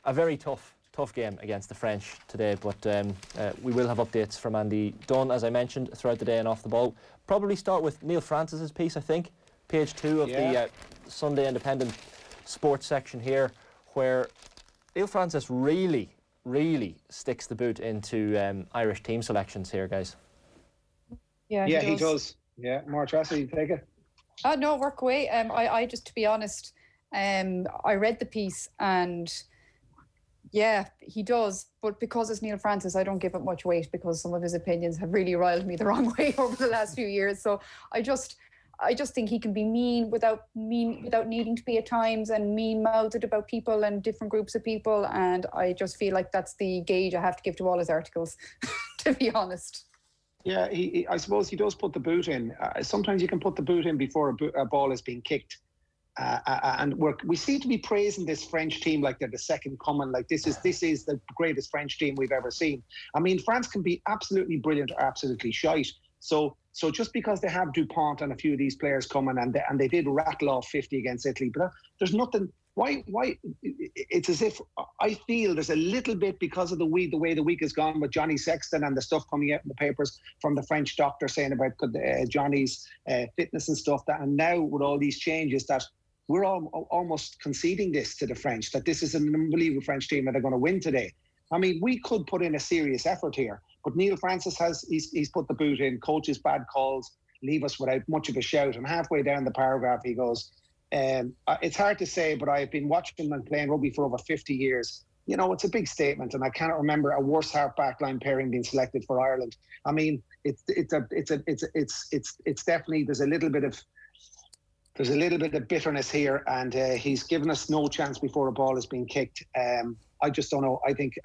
[SPEAKER 3] a very tough game against the French today, but we will have updates from Andy Dunn, as I mentioned, throughout the day and off the ball. Probably start with Neil Francis's piece, I think, page 2 of the Sunday Independent sports section here, where Neil Francis really sticks the boot into Irish team selections here, guys.
[SPEAKER 4] Yeah,
[SPEAKER 3] he does. Yeah, Maire Treasa, you take it.
[SPEAKER 4] No, work away. I just, to be honest, I read the piece and yeah, he does. But because it's Neil Francis, I don't give it much weight, because some of his opinions have really riled me the wrong way over the last few years. So I just think he can be mean without needing to be at times, and mean-mouthed about people and different groups of people. And I just feel like that's the gauge I have to give to all his articles, to be honest.
[SPEAKER 3] Yeah, I suppose he does put the boot in. Sometimes you can put the boot in before a ball is being kicked. And we seem to be praising this French team like they're the second coming. Like this is the greatest French team we've ever seen. I mean, France can be absolutely brilliant or absolutely shite. So just because they have Dupont and a few of these players coming and they did rattle off 50 against Italy, but there's nothing. Why? It's as if I feel there's a little bit because of the way the week has gone with Johnny Sexton and the stuff coming out in the papers from the French doctor saying about Johnny's fitness and stuff. And now with all these changes, that we're almost conceding this to the French, that this is an unbelievable French team and they're going to win today. I mean, we could put in a serious effort here, but Neil Francis he's put the boot in. Coaches' bad calls leave us without much of a shout. And halfway down the paragraph, he goes, it's hard to say, but I've been watching and playing rugby for over 50 years. You know, it's a big statement, and I cannot remember a worse half backline pairing being selected for Ireland. I mean, it's definitely there's a little bit of bitterness here, and he's given us no chance before a ball is being kicked. I just don't know. I think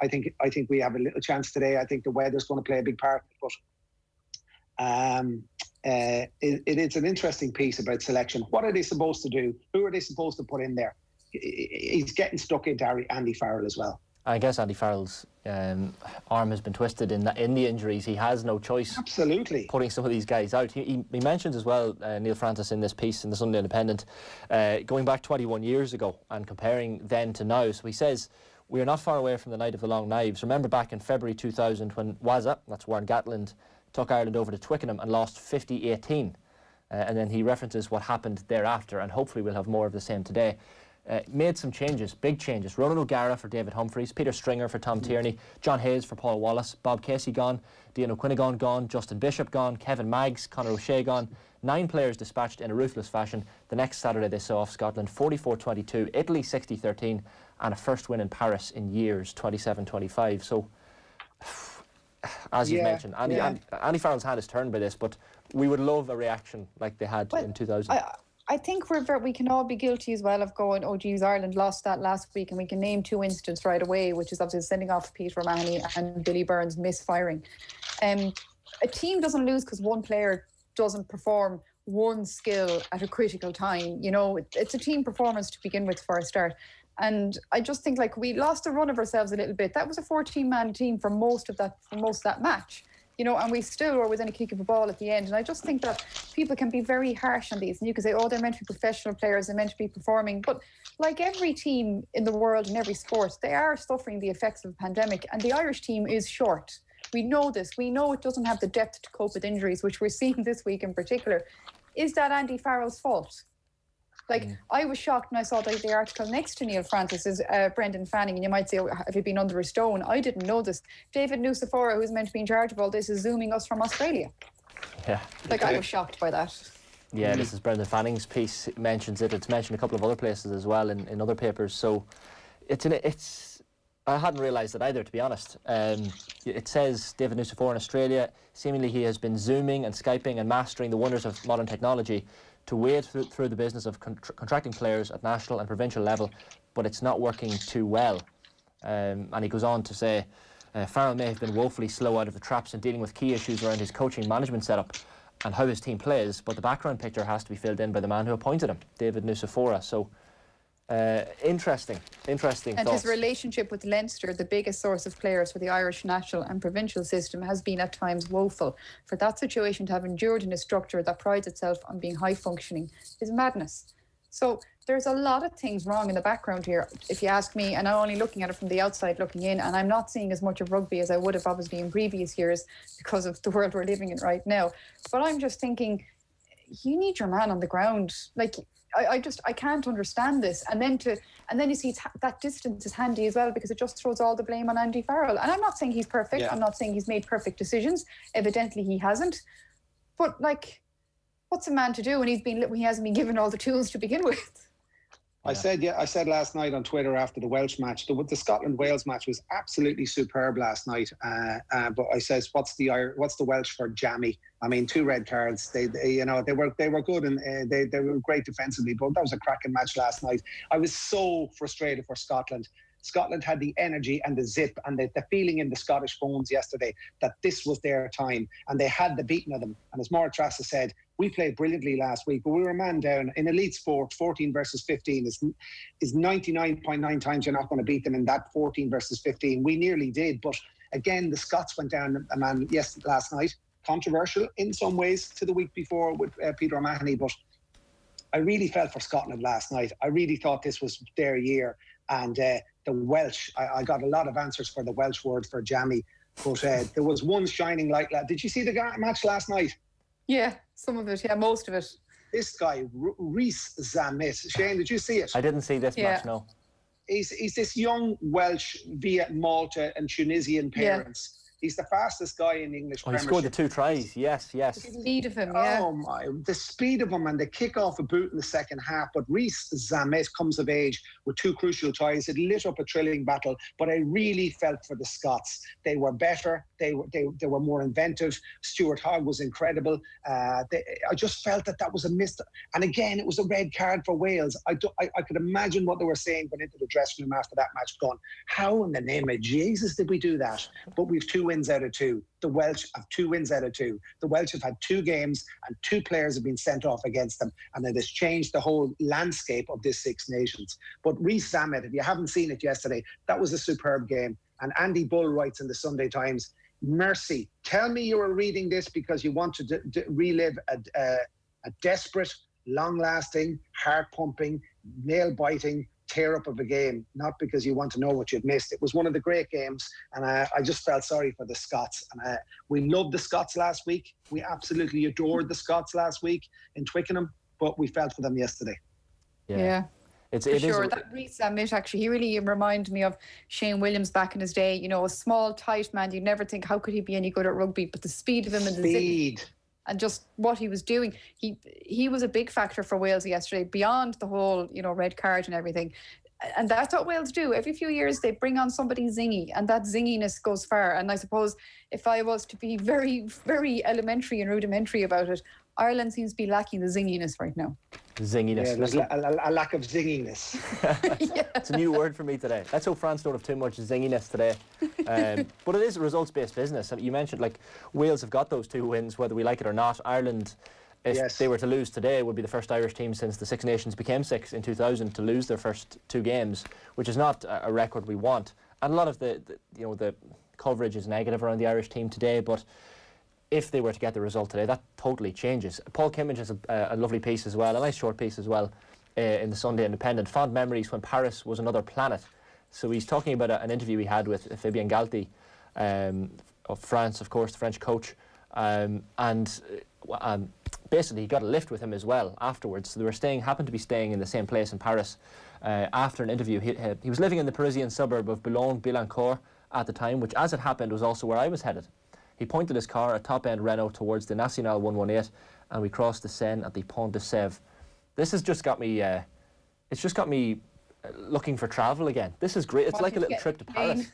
[SPEAKER 3] we have a little chance today. I think the weather's going to play a big part, but it is an interesting piece about selection. What are they supposed to do? Who are they supposed to put in there? He's getting stuck into Andy Farrell as well. I
[SPEAKER 2] guess Andy Farrell's arm has been twisted in the injuries. He has no choice.
[SPEAKER 3] Absolutely.
[SPEAKER 2] Putting some of these guys out. He mentions as well, Neil Francis, in this piece in the Sunday Independent, going back 21 years ago and comparing then to now. So he says, we are not far away from the night of the long knives. Remember back in February 2000 when Waza, that's Warren Gatland, took Ireland over to Twickenham and lost 50-18. And then he references what happened thereafter, and hopefully we'll have more of the same today. Made some changes, big changes. Ronan O'Gara for David Humphreys, Peter Stringer for Tom Tierney, John Hayes for Paul Wallace, Bob Casey gone, Dian O'Quinnigan gone, Justin Bishop gone, Kevin Maggs, Conor O'Shea gone. 9 players dispatched in a ruthless fashion. The next Saturday they saw off Scotland 44-22, Italy 60-13, and a first win in Paris in years, 27-25. So, as you've mentioned, Andy Farrell's hand is turned by this, but we would love a reaction like they had in 2000.
[SPEAKER 4] I think we can all be guilty as well of going, oh geez, Ireland lost that last week, and we can name 2 incidents right away, which is obviously sending off Peter O'Mahony and Billy Burns misfiring. A team doesn't lose because one player doesn't perform one skill at a critical time. You know, it's a team performance to begin with for a start. And I just think like we lost the run of ourselves a little bit. That was a 14-man team for most of that match. You know, and we still were within a kick of a ball at the end. And I just think that people can be very harsh on these. And you can say, oh, they're meant to be professional players, they're meant to be performing. But like every team in the world, in every sport, they are suffering the effects of a pandemic. And the Irish team is short. We know this. We know it doesn't have the depth to cope with injuries, which we're seeing this week in particular. Is that Andy Farrell's fault? Like, I was shocked when I saw the article next to Neil Francis is Brendan Fanning, and you might say, oh, have you been under a stone? I didn't know this. David Nucifora, who's meant to be in charge of all this, is zooming us from Australia. Yeah. Like, I was shocked by that.
[SPEAKER 2] Yeah, this is Brendan Fanning's piece. It mentions it. It's mentioned a couple of other places as well in other papers. So it's I hadn't realised it either, to be honest. It says David Nucifora in Australia, seemingly he has been Zooming and Skyping and mastering the wonders of modern technology to wade through the business of contracting players at national and provincial level, but it's not working too well. And he goes on to say, Farrell may have been woefully slow out of the traps in dealing with key issues around his coaching management setup and how his team plays, but the background picture has to be filled in by the man who appointed him, David Nucifora. So, interesting and thoughts.
[SPEAKER 4] His relationship with Leinster, the biggest source of players for the Irish national and provincial system, has been at times woeful. For that situation to have endured in a structure that prides itself on being high functioning is madness. So there's a lot of things wrong in the background here, if you ask me, and I'm only looking at it from the outside looking in, and I'm not seeing as much of rugby as I would have obviously in previous years because of the world we're living in right now. But I'm just thinking, you need your man on the ground. Like, I can't understand this. And then you see that distance is handy as well, because it just throws all the blame on Andy Farrell. And I'm not saying he's perfect. Yeah. I'm not saying he's made perfect decisions. Evidently he hasn't. But like, what's a man to do when he hasn't been given all the tools to begin with?
[SPEAKER 3] I said last night on Twitter after the Welsh match, the Scotland-Wales match was absolutely superb last night. But I says, what's the Welsh for jammy? I mean, 2 red cards. They were good and they were great defensively. But that was a cracking match last night. I was so frustrated for Scotland. Scotland had the energy and the zip and the feeling in the Scottish bones yesterday that this was their time, and they had the beating of them. And as Maire Treasa said, we played brilliantly last week, but we were a man down. In elite sport, 14 versus 15 is 99.9 times you're not going to beat them in that 14 versus 15. We nearly did, but again, the Scots went down a man last night. Controversial in some ways to the week before with Peter O'Mahony, but I really felt for Scotland last night. I really thought this was their year. And the Welsh, I got a lot of answers for the Welsh word for jammy, but there was one shining light. Did you see the match last night?
[SPEAKER 4] Yeah, some of it. Yeah, most of it.
[SPEAKER 3] This guy, Rhys Zammit. Shane, did you see it?
[SPEAKER 2] I didn't see this match, no.
[SPEAKER 3] He's this young Welsh via Malta and Tunisian parents. He's the fastest guy in the English Premiership.
[SPEAKER 2] He scored the 2 tries, yes.
[SPEAKER 4] The speed of him, yeah.
[SPEAKER 3] Oh, my. The speed of him, and the kick off a boot in the second half. But Rhys Zammit comes of age with 2 crucial tries. It lit up a thrilling battle, but I really felt for the Scots. They were better. They were more inventive. Stuart Hogg was incredible. I just felt that was a miss. And again, it was a red card for Wales. I could imagine what they were saying going into the dressing room after that match, going, how in the name of Jesus did we do that? But we've 2 wins out of 2. The Welsh have 2 wins out of 2. The Welsh have had 2 games and 2 players have been sent off against them, and it has changed the whole landscape of this Six Nations. But Rhys Zammit, if you haven't seen it yesterday, that was a superb game. And Andy Bull writes in the Sunday Times, mercy, tell me you were reading this because you want to relive a desperate, long-lasting, heart-pumping, nail-biting tear-up of a game, not because you want to know what you've missed. It was one of the great games, and I just felt sorry for the Scots. And we loved the Scots last week. We absolutely adored the Scots last week in Twickenham, but we felt for them yesterday.
[SPEAKER 4] Yeah. That Rhys Zammit, actually, he really reminded me of Shane Williams back in his day. You know, a small, tight man. You'd never think, how could he be any good at rugby? But the speed of him and the zip and just what he was doing, he was a big factor for Wales yesterday, beyond the whole, red card and everything. And that's what Wales do. Every few years they bring on somebody zingy, and that zinginess goes far. And I suppose if I was to be very, very elementary and rudimentary about it, Ireland seems to be lacking the zinginess right now.
[SPEAKER 2] Zinginess.
[SPEAKER 3] Yeah, there's a lack of zinginess.
[SPEAKER 2] It's a new word for me today. Let's hope France don't have too much zinginess today. But it is a results-based business. You mentioned, Wales have got those 2 wins, whether we like it or not. Ireland, if they were to lose today, would be the first Irish team since the Six Nations became 6 in 2000 to lose their first 2 games, which is not a record we want. And a lot of the coverage is negative around the Irish team today, but if they were to get the result today, that totally changes. Paul Kimmage has a lovely piece as well, a nice short piece as well, in the Sunday Independent. Fond memories when Paris was another planet. So he's talking about an interview he had with Fabien Galthy of France, of course, the French coach, and basically he got a lift with him as well afterwards. So they were happened to be staying in the same place in Paris after an interview. He was living in the Parisian suburb of Boulogne-Billancourt at the time, which, as it happened, was also where I was headed. He pointed his car, a top-end Renault, towards the National 118, and we crossed the Seine at the Pont de Sèvres. This has just got me. It's just got me looking for travel again. This is great. It's like a little trip to Paris.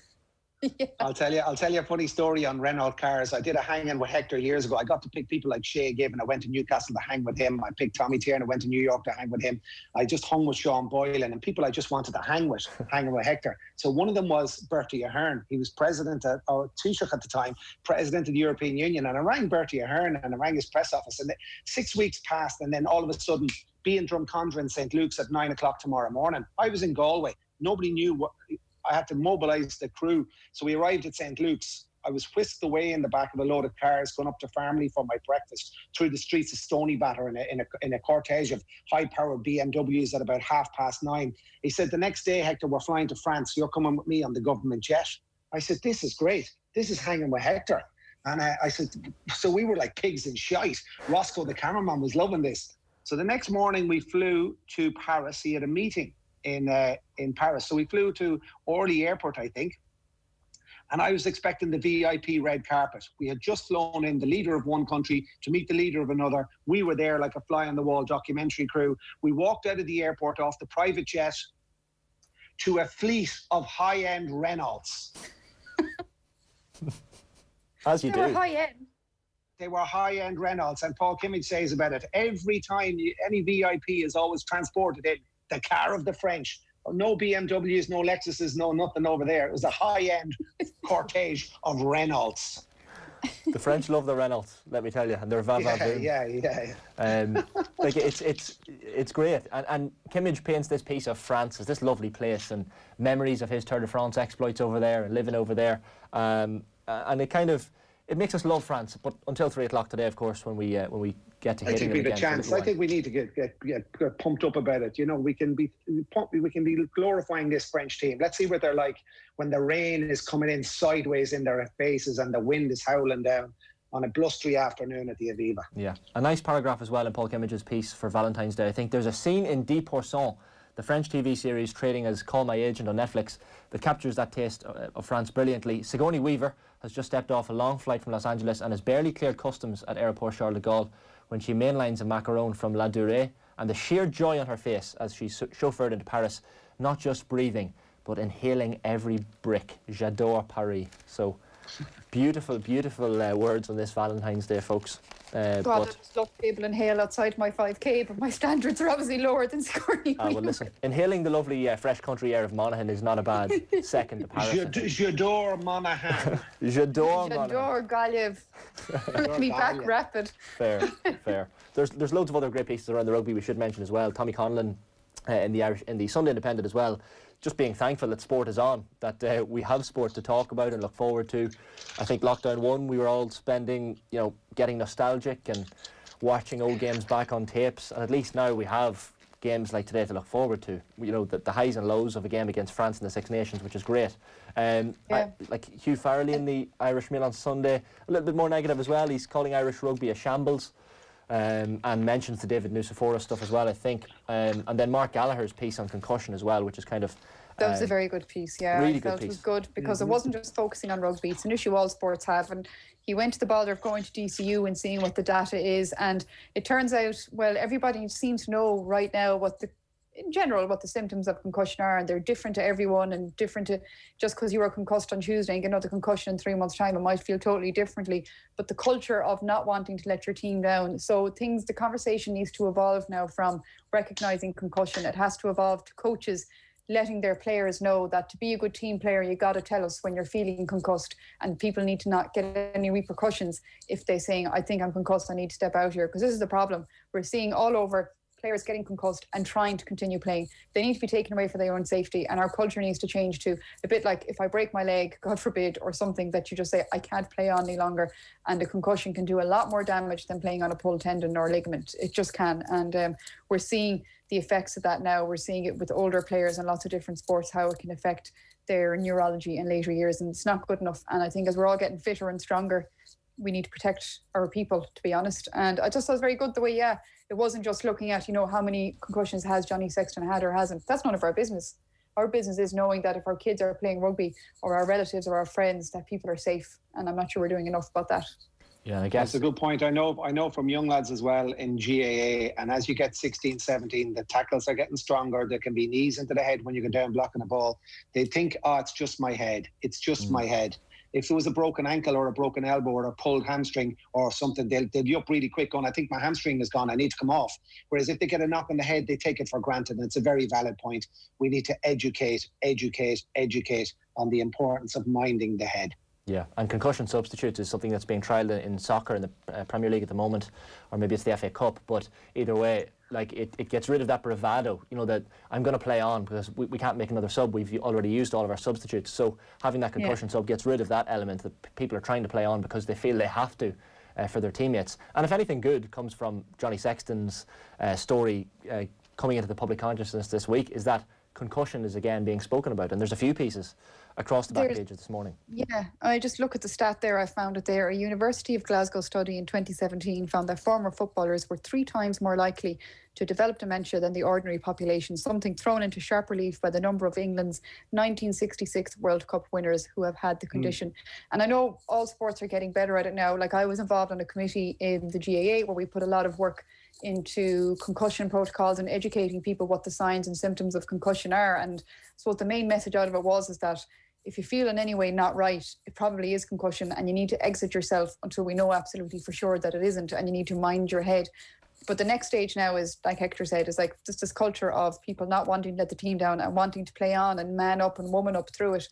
[SPEAKER 4] Yeah.
[SPEAKER 3] I'll tell you a funny story on Renault cars. I did a hang-in with Hector years ago. I got to pick people like Shea Given. I went to Newcastle to hang with him. I picked Tommy Tierney. I went to New York to hang with him. I just hung with Sean Boylan and people I just wanted to hanging with Hector. So one of them was Bertie Ahern. He was president or Taoiseach at the time, president of the European Union. And I rang Bertie Ahern and I rang his press office. And 6 weeks passed, and then all of a sudden, be in Drumcondra in St. Luke's at 9 o'clock tomorrow morning. I was in Galway. Nobody knew what. I had to mobilise the crew. So we arrived at St. Luke's. I was whisked away in the back of a load of cars going up to Farmley for my breakfast through the streets of Stoneybatter in a cortege of high-powered BMWs at about 9:30. He said, the next day, Hector, we're flying to France. You're coming with me on the government jet. I said, this is great. This is hanging with Hector. And I said, so we were like pigs in shite. Roscoe, the cameraman, was loving this. So the next morning we flew to Paris. He had a meeting in Paris. So we flew to Orly Airport, I think. And I was expecting the VIP red carpet. We had just flown in the leader of one country to meet the leader of another. We were there like a fly-on-the-wall documentary crew. We walked out of the airport off the private jet to a fleet of high-end Renaults.
[SPEAKER 2] As you do.
[SPEAKER 4] They were high-end.
[SPEAKER 3] They were high-end Renaults. And Paul Kimmage says about it, every time any VIP is always transported in the car of the French, no BMWs, no Lexuses, no nothing over there. It was a high-end cortege of Renaults.
[SPEAKER 2] The French love the Renaults, let me tell you, and they're va-va-voom.
[SPEAKER 3] Yeah.
[SPEAKER 2] Like it's great, and Kimmage paints this piece of France as this lovely place, and memories of his Tour de France exploits over there and living over there, and it makes us love France. But until 3 o'clock today, of course, when we get to hitting it again. I think we have a chance.
[SPEAKER 3] I think we need to get pumped up about it. You know, we can be glorifying this French team. Let's see what they're like when the rain is coming in sideways in their faces and the wind is howling down on a blustery afternoon at the Aviva.
[SPEAKER 2] Yeah, a nice paragraph as well in Paul Kimmage's piece for Valentine's Day. I think there's a scene in 10%, the French TV series trading as Call My Agent on Netflix, that captures that taste of France brilliantly. Sigourney Weaver has just stepped off a long flight from Los Angeles and has barely cleared customs at Aéroport Charles de Gaulle when she mainlines a macaron from La Durée, and the sheer joy on her face as she chauffeured into Paris, not just breathing, but inhaling every brick. J'adore Paris. So, beautiful, beautiful words on this Valentine's Day, folks.
[SPEAKER 4] God, I just love to be able to inhale outside my 5K, but my standards are obviously lower than Sigourney Weaver.
[SPEAKER 2] Well, listen, inhaling the lovely fresh country air of Monaghan is not a bad second to Paris.
[SPEAKER 3] J'adore Monaghan.
[SPEAKER 2] J'adore Monaghan.
[SPEAKER 4] J'adore Galiev. Me back rapid.
[SPEAKER 2] Fair. There's loads of other great pieces around the rugby we should mention as well. Tommy Conlon in the Sunday Independent as well. Just being thankful that sport is on, that we have sport to talk about and look forward to. I think lockdown 1, we were all spending, getting nostalgic and watching old games back on tapes. And at least now we have games like today to look forward to. The highs and lows of a game against France in the Six Nations, which is great. Like Hugh Farrelly in the Irish Mail on Sunday, a little bit more negative as well. He's calling Irish rugby a shambles. And mentions the David Nucifora stuff as well, I think. And then Mark Gallagher's piece on concussion as well, which is kind of...
[SPEAKER 4] That was a very good piece, yeah.
[SPEAKER 2] Really
[SPEAKER 4] I felt
[SPEAKER 2] good piece.
[SPEAKER 4] It was good because it wasn't just focusing on rugby. It's an issue all sports have. And he went to the bother of going to DCU and seeing what the data is. And it turns out, well, everybody seems to know right now in general what the symptoms of concussion are, and they're different to everyone and different to just because you were concussed on Tuesday and get another concussion in 3 months' time, it might feel totally differently. But the culture of not wanting to let your team down. So the conversation needs to evolve now from recognising concussion. It has to evolve to coaches letting their players know that to be a good team player, you got to tell us when you're feeling concussed, and people need to not get any repercussions if they're saying, I think I'm concussed, I need to step out here. Because this is the problem. We're seeing all over players getting concussed and trying to continue playing. They need to be taken away for their own safety, and our culture needs to change to a bit like if I break my leg, God forbid, or something, that you just say, I can't play on any longer. And a concussion can do a lot more damage than playing on a pulled tendon or ligament. It just can. And we're seeing the effects of that now. We're seeing it with older players in lots of different sports, how it can affect their neurology in later years, and it's not good enough. And I think as we're all getting fitter and stronger, we need to protect our people, to be honest. And I just thought it was very good the way, it wasn't just looking at, how many concussions has Johnny Sexton had or hasn't. That's none of our business. Our business is knowing that if our kids are playing rugby or our relatives or our friends, that people are safe. And I'm not sure we're doing enough about that.
[SPEAKER 2] Yeah, I guess
[SPEAKER 3] that's a good point. I know from young lads as well in GAA, and as you get 16, 17, the tackles are getting stronger. There can be knees into the head when you go down blocking a ball. They think, it's just my head. It's just my head. If there was a broken ankle or a broken elbow or a pulled hamstring or something, they'll be up really quick going, I think my hamstring is gone, I need to come off. Whereas if they get a knock on the head, they take it for granted. And it's a very valid point. We need to educate on the importance of minding the head.
[SPEAKER 2] Yeah, and concussion substitutes is something that's being trialled in soccer in the Premier League at the moment, or maybe it's the FA Cup, but either way, like it gets rid of that bravado, that I'm going to play on because we can't make another sub. We've already used all of our substitutes. So having that concussion sub gets rid of that element that people are trying to play on because they feel they have to for their teammates. And if anything good comes from Johnny Sexton's story coming into the public consciousness this week, is that concussion is again being spoken about. And there's a few pieces across the back pages this morning.
[SPEAKER 4] Yeah, I just look at the stat there. I found it there. A University of Glasgow study in 2017 found that former footballers were 3 times more likely to develop dementia than the ordinary population, something thrown into sharp relief by the number of England's 1966 World Cup winners who have had the condition. And I know all sports are getting better at it now. Like I was involved on a committee in the GAA where we put a lot of work into concussion protocols and educating people what the signs and symptoms of concussion are. And so the main message out of it is that if you feel in any way not right, it probably is concussion, and you need to exit yourself until we know absolutely for sure that it isn't, and you need to mind your head. But the next stage now is, like Hector said, is like just this culture of people not wanting to let the team down and wanting to play on and man up and woman up through it.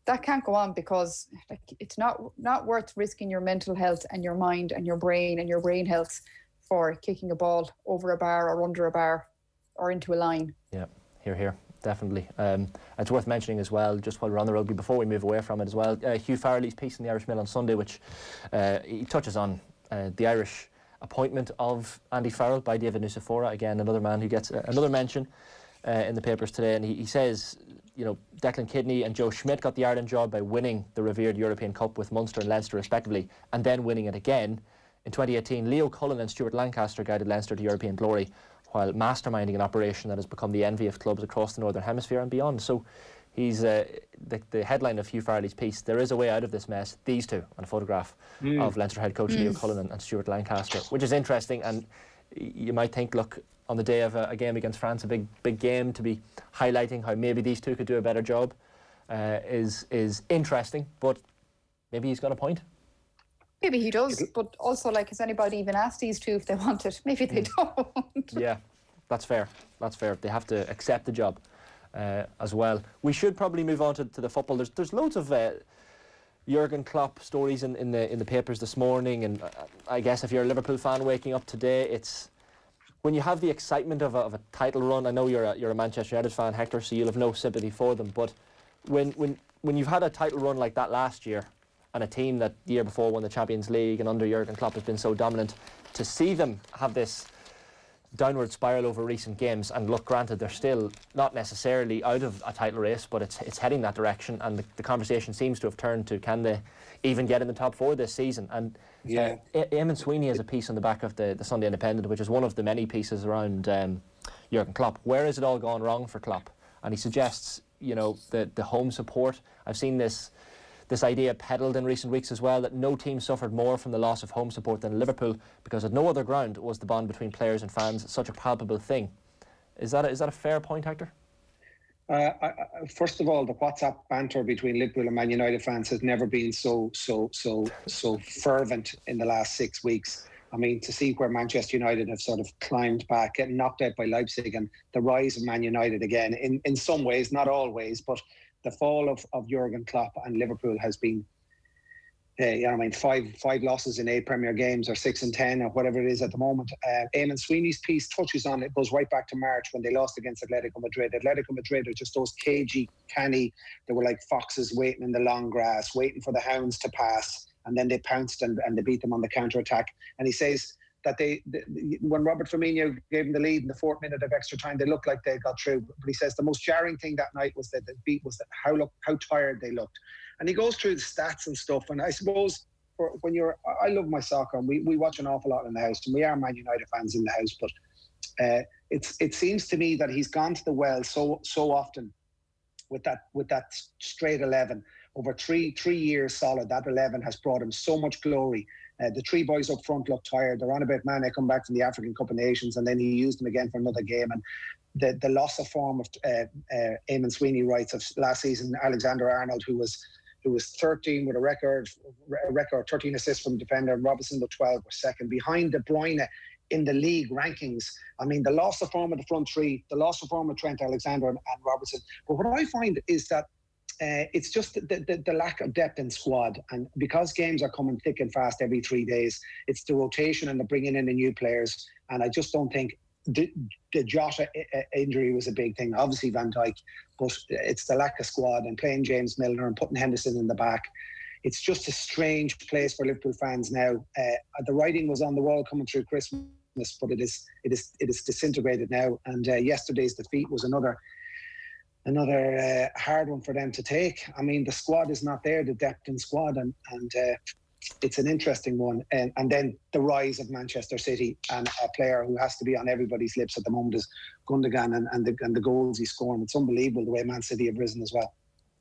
[SPEAKER 4] That can't go on, because like it's not worth risking your mental health and your mind and your brain health for kicking a ball over a bar or under a bar or into a line.
[SPEAKER 2] Yeah, here. Definitely. It's worth mentioning as well, just while we're on the rugby, before we move away from it as well, Hugh Farrelly's piece in the Irish Mail on Sunday, which he touches on the Irish appointment of Andy Farrell by David Nucifora, again another man who gets another mention in the papers today, and he says, you know, Declan Kidney and Joe Schmidt got the Ireland job by winning the revered European Cup with Munster and Leinster respectively, and then winning it again. In 2018, Leo Cullen and Stuart Lancaster guided Leinster to European glory, while masterminding an operation that has become the envy of clubs across the Northern Hemisphere and beyond. So he's the headline of Hugh Farrelly's piece, there is a way out of this mess, these two, and a photograph of Leinster head coach Leo Cullen and Stuart Lancaster, which is interesting. And you might think, look, on the day of a game against France, a big game, to be highlighting how maybe these two could do a better job is interesting, but maybe he's got a point.
[SPEAKER 4] Maybe he does, but also, like, has anybody even asked these two if they want it? Maybe they don't.
[SPEAKER 2] Yeah, that's fair. They have to accept the job as well. We should probably move on to the football. There's loads of Jurgen Klopp stories in the papers this morning, and I guess if you're a Liverpool fan waking up today, it's when you have the excitement of a title run. I know you're a Manchester United fan, Hector, so you'll have no sympathy for them, but when you've had a title run like that last year, and a team that the year before won the Champions League and under Jurgen Klopp has been so dominant, to see them have this downward spiral over recent games, and look, granted, they're still not necessarily out of a title race, but it's heading that direction, and the conversation seems to have turned to, can they even get in the top four this season? And
[SPEAKER 3] yeah,
[SPEAKER 2] Eamon Sweeney has a piece on the back of the Sunday Independent, which is one of the many pieces around Jurgen Klopp. Where has it all gone wrong for Klopp? And he suggests, you know, the home support. I've seen this idea peddled in recent weeks as well, that no team suffered more from the loss of home support than Liverpool, because at no other ground was the bond between players and fans such a palpable thing. Is that a fair point, Hector?
[SPEAKER 3] First of all, the WhatsApp banter between Liverpool and Man United fans has never been so fervent in the last 6 weeks. I mean, to see where Manchester United have sort of climbed back, getting knocked out by Leipzig, and the rise of Man United again, in some ways, not always, but the fall of Jurgen Klopp and Liverpool has been, five losses in 8 Premier games, or 6 and 10, or whatever it is at the moment. Eamon Sweeney's piece touches on it, goes right back to March when they lost against Atletico Madrid. Atletico Madrid are just those cagey, canny, they were like foxes waiting in the long grass, waiting for the hounds to pass, and then they pounced and they beat them on the counter-attack. And he says that when Robert Firmino gave them the lead in the 4th minute of extra time, they looked like they got through. But he says the most jarring thing that night was that how tired they looked. And he goes through the stats and stuff. And I suppose I love my soccer, and we watch an awful lot in the house, and we are Man United fans in the house. But it seems to me that he's gone to the well so often with that straight 11 over three years solid. That 11 has brought him so much glory. The 3 boys up front look tired. They're on about Maire come back from the African Cup of Nations, and then he used them again for another game. And the loss of form of Eamon Sweeney writes of last season, Alexander Arnold, who was 13 with a record 13 assists from defender, and Robinson with 12 were second behind De Bruyne in the league rankings. I mean, the loss of form of the front 3, the loss of form of Trent Alexander and Robertson. But what I find is that it's just the lack of depth in squad, and because games are coming thick and fast every 3 days, it's the rotation and the bringing in the new players. And I just don't think the Jota injury was a big thing. Obviously Van Dijk, but it's the lack of squad and playing James Milner and putting Henderson in the back. It's just a strange place for Liverpool fans now. The writing was on the wall coming through Christmas, but it is disintegrated now. And yesterday's defeat was another hard one for them to take. I mean, the squad is not there, the depth in squad, and it's an interesting one. And then the rise of Manchester City, and a player who has to be on everybody's lips at the moment is Gundogan, and the goals he's scoring. It's unbelievable the way Man City have risen as well.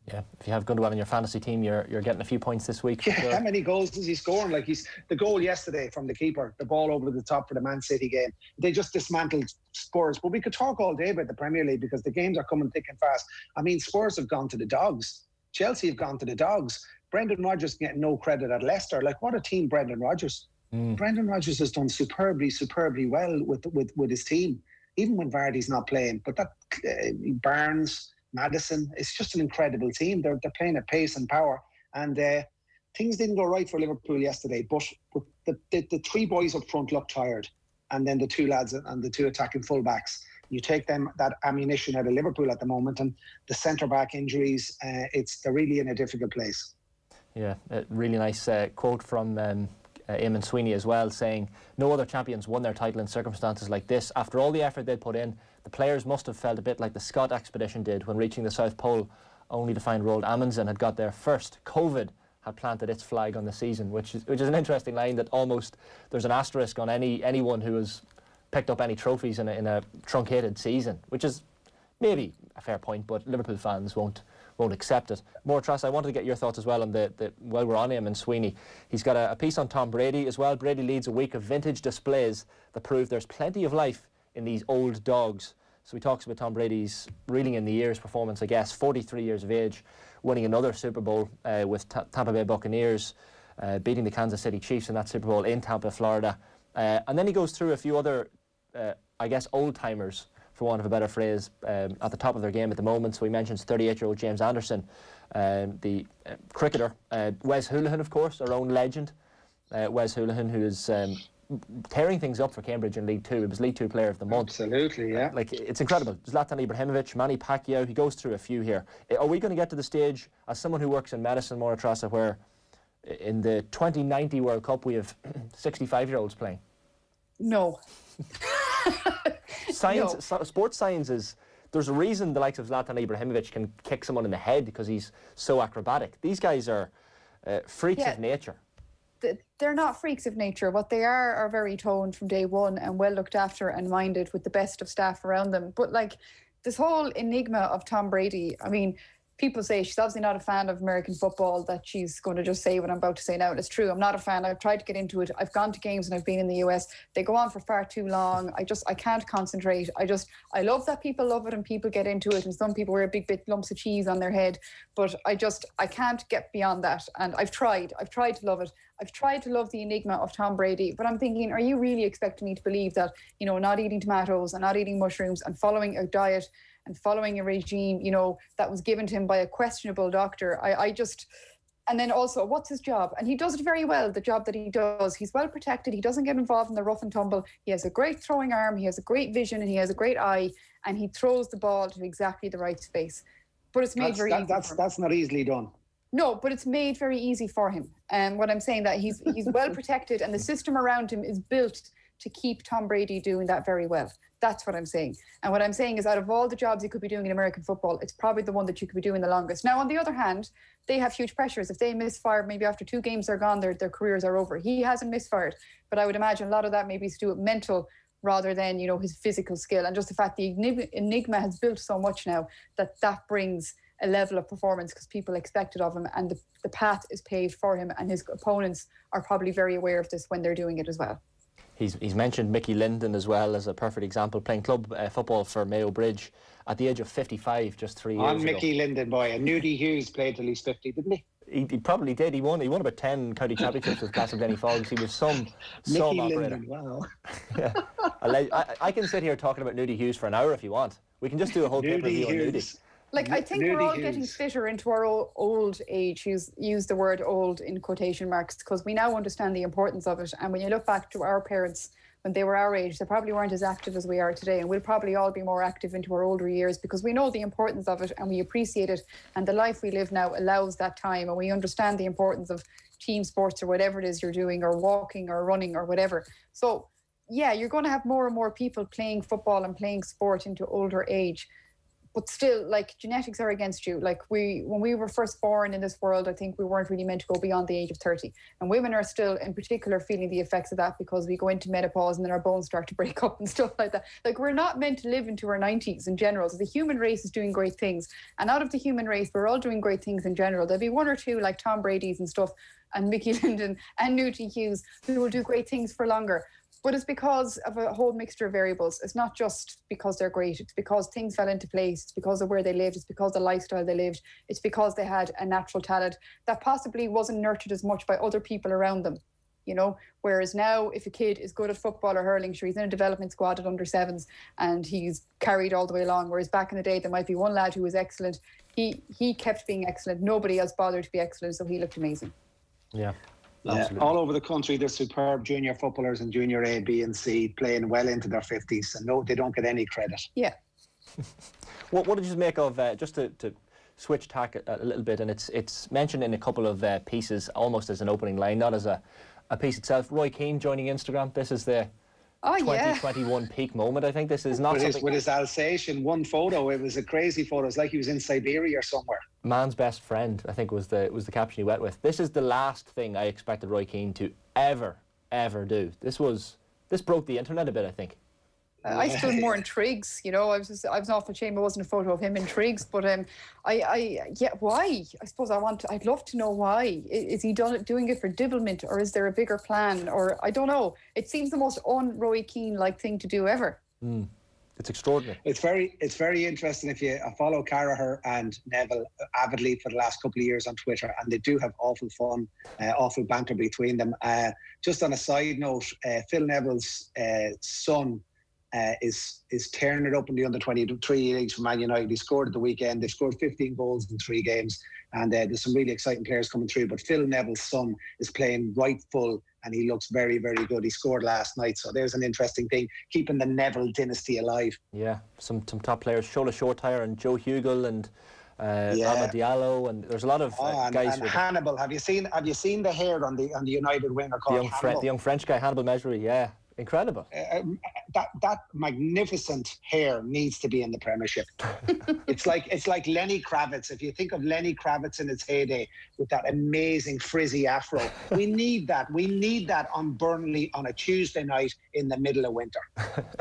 [SPEAKER 2] Yeah, if you have Gundogan in your fantasy team, you're getting a few points this week.
[SPEAKER 3] Yeah, sure. How many goals is he scoring? Like, the goal yesterday from the keeper, the ball over the top for the Man City game. They just dismantled Spurs. But we could talk all day about the Premier League because the games are coming thick and fast. I mean, Spurs have gone to the dogs. Chelsea have gone to the dogs. Brendan Rodgers getting no credit at Leicester. Like, what a team Brendan Rodgers. Brendan Rodgers has done superbly well with his team, even when Vardy's not playing. But that Barnes, Maddison, it's just an incredible team. They're playing at pace and power. And things didn't go right for Liverpool yesterday, but the three boys up front looked tired. And then the two lads and the two attacking fullbacks. You take that ammunition out of Liverpool at the moment, and the centre-back injuries, they're really in a difficult place. Yeah,
[SPEAKER 2] a really nice quote from Eamon Sweeney as well, saying, "No other champions won their title in circumstances like this. After all the effort they'd put in, the players must have felt a bit like the Scott expedition did when reaching the South Pole, only to find Roald Amundsen had got there first. COVID had planted its flag on the season," which is an interesting line, that almost there's an asterisk on anyone who has picked up any trophies in a truncated season, which is maybe a fair point, but Liverpool fans won't accept it. More, Treasa, I wanted to get your thoughts as well on while we're on him and Sweeney. He's got a piece on Tom Brady as well. Brady leads a week of vintage displays that prove there's plenty of life in these old dogs. So he talks about Tom Brady's reeling in the years performance, I guess, 43 years of age, winning another Super Bowl with Tampa Bay Buccaneers, beating the Kansas City Chiefs in that Super Bowl in Tampa, Florida. And then he goes through a few other, I guess, old-timers, for want of a better phrase, at the top of their game at the moment. So he mentions 38-year-old James Anderson, the cricketer. Wes Hoolahan, of course, our own legend. Wes Hoolahan, who is tearing things up for Cambridge in League Two. He was League Two Player of the Month.
[SPEAKER 3] Absolutely, yeah.
[SPEAKER 2] It's incredible. Zlatan Ibrahimovic, Manny Pacquiao. He goes through a few here. Are we going to get to the stage, as someone who works in medicine, Maire, Treasa, where in the 2090 World Cup we have 65-year-olds playing?
[SPEAKER 4] No.
[SPEAKER 2] Science, no. Sports science is, there's a reason the likes of Zlatan Ibrahimovic can kick someone in the head, because he's so acrobatic. These guys are freaks of nature.
[SPEAKER 4] They're not freaks of nature. What they are very toned from day one and well looked after and minded with the best of staff around them. But this whole enigma of Tom Brady, I mean, people say she's obviously not a fan of American football, that she's going to just say what I'm about to say now. And it's true. I'm not a fan. I've tried to get into it. I've gone to games and I've been in the US. They go on for far too long. I can't concentrate. I love that people love it and people get into it, and some people wear big lumps of cheese on their head. But I can't get beyond that. And I've tried to love it. I've tried to love the enigma of Tom Brady, but I'm thinking, are you really expecting me to believe that, not eating tomatoes and not eating mushrooms and following a diet and following a regime, that was given to him by a questionable doctor? And then also, what's his job? And he does it very well, the job that he does. He's well protected. He doesn't get involved in the rough and tumble. He has a great throwing arm. He has a great vision, and he has a great eye, and he throws the ball to exactly the right space. But it's made very easy for him.
[SPEAKER 3] That's not easily done.
[SPEAKER 4] No, but it's made very easy for him. And what I'm saying, that he's well protected, and the system around him is built to keep Tom Brady doing that very well. That's what I'm saying. And what I'm saying is, out of all the jobs he could be doing in American football, it's probably the one that you could be doing the longest. Now, on the other hand, they have huge pressures. If they misfire, maybe after 2 games they're gone, their careers are over. He hasn't misfired, but I would imagine a lot of that maybe is to do with mental rather than, his physical skill. And just the fact the enigma has built so much now that brings a level of performance, because people expect it of him, and the path is paved for him, and his opponents are probably very aware of this when they're doing it as well.
[SPEAKER 2] He's mentioned Mickey Linden as well as a perfect example, playing club football for Mayo Bridge at the age of 55, just 3 years ago.
[SPEAKER 3] Mickey Linden, boy. And Nudie Hughes played till he's 50, didn't he?
[SPEAKER 2] He probably did. He won about 10 county championships with Castlebrenny Fogs. He was some operator.
[SPEAKER 3] Linden, wow.
[SPEAKER 2] Yeah. I can sit here talking about Nudie Hughes for an hour if you want. We can just do a whole pay-per-view on Nudie.
[SPEAKER 4] I think we're all getting fitter into our old age. Use the word old in quotation marks, because we now understand the importance of it. And when you look back to our parents, when they were our age, they probably weren't as active as we are today. And we'll probably all be more active into our older years, because we know the importance of it and we appreciate it. And the life we live now allows that time. And we understand the importance of team sports or whatever it is you're doing, or walking or running or whatever. So, yeah, you're going to have more and more people playing football and playing sport into older age. But still, genetics are against you. When we were first born in this world, I think we weren't really meant to go beyond the age of 30. And women are still, in particular, feeling the effects of that, because we go into menopause and then our bones start to break up and stuff like that. We're not meant to live into our 90s in general. So the human race is doing great things. And out of the human race, we're all doing great things in general. There'll be one or two, like Tom Brady's and stuff, and Mickey Linden and Nudie Hughes, who will do great things for longer. But it's because of a whole mixture of variables. It's not just because they're great. It's because things fell into place. It's because of where they lived. It's because of the lifestyle they lived. It's because they had a natural talent that possibly wasn't nurtured as much by other people around them. you know, whereas now if a kid is good at football or hurling, sure, he's in a development squad at under sevens and he's carried all the way along, whereas back in the day there might be one lad who was excellent. He kept being excellent. Nobody else bothered to be excellent, so he looked amazing.
[SPEAKER 2] Yeah.
[SPEAKER 3] Yeah, all over the country, there's superb junior footballers in junior A, B and C playing well into their 50s, and no, they don't get any credit.
[SPEAKER 4] Yeah.
[SPEAKER 2] What did you make of, just to switch tack a little bit, and it's mentioned in a couple of pieces almost as an opening line, not as a piece itself. Roy Keane joining Instagram. This is the 2021 peak moment. I think this is not
[SPEAKER 3] with his Alsatian one photo. It was a crazy photo. It's like he was in Siberia or somewhere. Man's
[SPEAKER 2] best friend, I think was the caption he went with. This is the last thing I expected Roy Keane to ever do. This broke the internet a bit, I think.
[SPEAKER 4] I stood more in Triggs, you know. I was an awful shame it wasn't a photo of him in Triggs, but why? I suppose I'd love to know why. Is he doing it for divilment, or is there a bigger plan, or I don't know. It seems the most un-Roy Keane-like thing to do ever.
[SPEAKER 2] It's extraordinary.
[SPEAKER 3] It's very interesting. If you follow Carragher and Neville avidly for the last couple of years on Twitter, and they do have awful fun, awful banter between them. Just on a side note, Phil Neville's son is tearing it up in the under-23 leagues for Man United. He scored at the weekend. They scored 15 goals in 3 games, and there's some really exciting players coming through. But Phil Neville's son is playing right full, and he looks very, very good. He scored last night, so there's an interesting thing, keeping the Neville dynasty alive.
[SPEAKER 2] Yeah, some top players, Shola Shortire and Joe Hugel and Ama Diallo, and there's a lot of guys.
[SPEAKER 3] And Hannibal, have you seen the hair on the United winger called
[SPEAKER 2] the young French guy, Hannibal Mejri? Yeah. Incredible.
[SPEAKER 3] That magnificent hair needs to be in the Premiership. It's like Lenny Kravitz. If you think of Lenny Kravitz in its heyday with that amazing frizzy afro, we need that. We need that on Burnley on a Tuesday night in the middle of winter.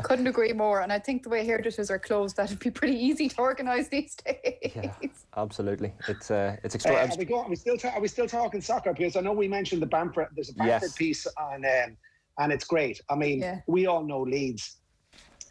[SPEAKER 4] Couldn't agree more. And I think the way hairdressers are closed, that'd be pretty easy to organise these days.
[SPEAKER 2] Yeah, absolutely. It's extraordinary.
[SPEAKER 3] Are we still talking soccer? Because I know we mentioned the Bamford. There's a Bamford piece on. And it's great. I mean, we all know Leeds.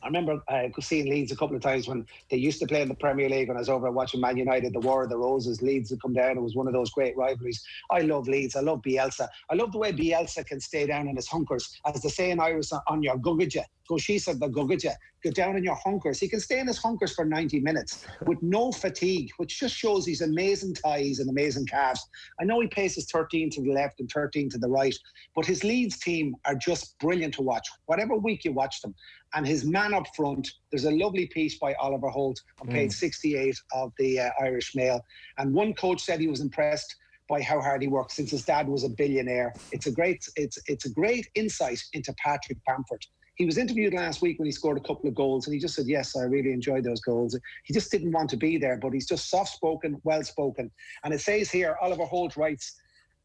[SPEAKER 3] I remember seeing Leeds a couple of times when they used to play in the Premier League when I was over watching Man United, the War of the Roses. Leeds would come down. It was one of those great rivalries. I love Leeds. I love Bielsa. I love the way Bielsa can stay down in his hunkers. As they say in Irish, on your gugaja. She said the gugaja. Go down in your hunkers. He can stay in his hunkers for 90 minutes with no fatigue, which just shows he's amazing thighs and amazing calves. I know he paces 13 to the left and 13 to the right, but his Leeds team are just brilliant to watch, whatever week you watch them. And his man up front, there's a lovely piece by Oliver Holt on page 68 of the Irish Mail. And one coach said he was impressed by how hard he works since his dad was a billionaire. It's a great insight into Patrick Bamford. He was interviewed last week when he scored a couple of goals, and he just said, yes, I really enjoyed those goals. He just didn't want to be there, but he's just soft-spoken, well-spoken. And it says here, Oliver Holt writes,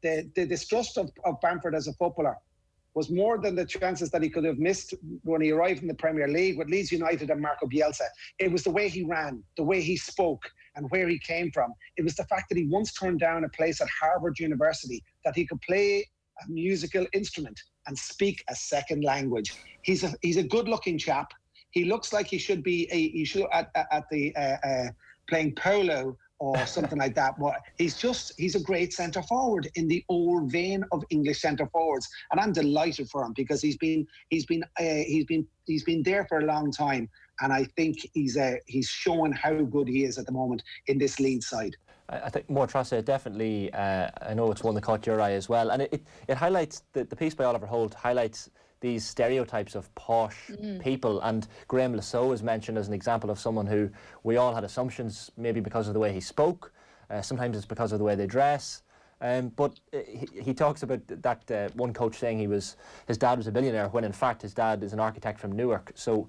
[SPEAKER 3] the distrust of Bamford as a footballer was more than the chances that he could have missed when he arrived in the Premier League with Leeds United and Marco Bielsa. It was the way he ran, the way he spoke, and where he came from. It was the fact that he once turned down a place at Harvard University, that he could play a musical instrument and speak a second language. He's a good-looking chap. He looks like he should be playing polo or something like that. But he's a great centre forward in the old vein of English centre forwards, and I'm delighted for him because he's been there for a long time, and I think he's showing how good he is at the moment in this Leeds side.
[SPEAKER 2] I think more Treasa definitely. I know it's one that caught your eye as well, and it highlights the piece by Oliver Holt highlights these stereotypes of posh people, and Graham Lasso is mentioned as an example of someone who we all had assumptions, maybe because of the way he spoke, sometimes it's because of the way they dress, but he talks about that one coach saying his dad was a billionaire when in fact his dad is an architect from Newark. So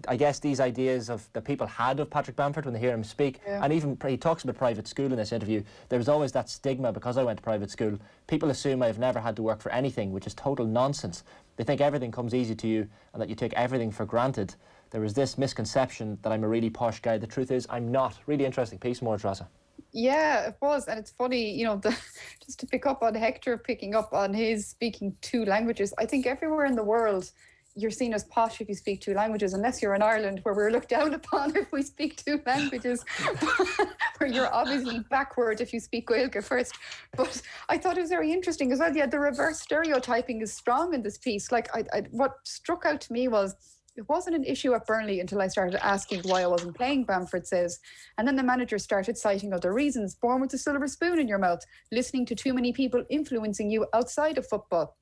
[SPEAKER 2] I guess these ideas that people had of Patrick Bamford when they hear him speak, and even he talks about private school in this interview. There was always that stigma because I went to private school. People assume I've never had to work for anything, which is total nonsense. They think everything comes easy to you and that you take everything for granted. There is this misconception that I'm a really posh guy. The truth is I'm not. Really interesting piece, more Treasa.
[SPEAKER 4] Yeah, it was. And it's funny, you know, just to pick up on Hector picking up on his speaking 2 languages. I think everywhere in the world you're seen as posh if you speak 2 languages, unless you're in Ireland, where we're looked down upon if we speak 2 languages, where you're obviously backward if you speak Gaeilge first. But I thought it was very interesting as well. Yeah, the reverse stereotyping is strong in this piece. Like, what struck out to me was, it wasn't an issue at Burnley until I started asking why I wasn't playing, Bamford says. And then the manager started citing other reasons. Born with a silver spoon in your mouth, listening to too many people influencing you outside of football.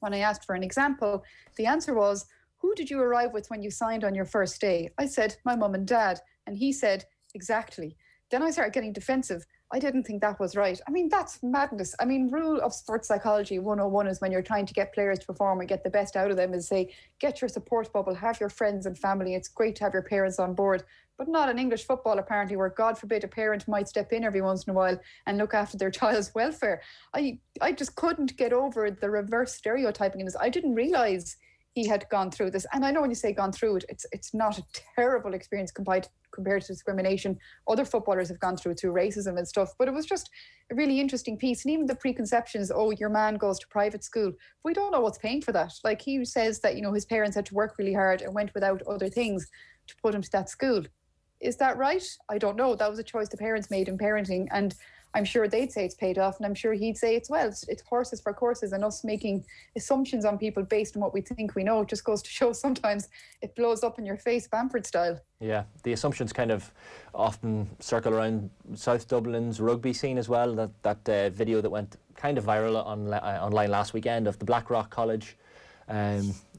[SPEAKER 4] When I asked for an example, the answer was, who did you arrive with when you signed on your first day? I said, my mum and dad. And he said, exactly. Then I started getting defensive. I didn't think that was right. I mean, that's madness. I mean, rule of sports psychology 101 is when you're trying to get players to perform and get the best out of them is say, get your support bubble, have your friends and family. It's great to have your parents on board, but not in English football, apparently, where, God forbid, a parent might step in every once in a while and look after their child's welfare. I just couldn't get over the reverse stereotyping in this. I didn't realise he had gone through this. And I know when you say gone through it, it's not a terrible experience compared to discrimination. Other footballers have gone through racism and stuff, but it was just a really interesting piece. And even the preconceptions, oh, your man goes to private school. We don't know what's paying for that. Like, he says that, you know, his parents had to work really hard and went without other things to put him to that school. Is that right? I don't know. That was a choice the parents made in parenting, and I'm sure they'd say it's paid off, and I'm sure he'd say it's well. It's horses for courses, and us making assumptions on people based on what we think we know just goes to show sometimes it blows up in your face, Bamford style. Yeah, the assumptions kind of often circle around South Dublin's rugby scene as well. That video that went kind of viral online last weekend of the Blackrock College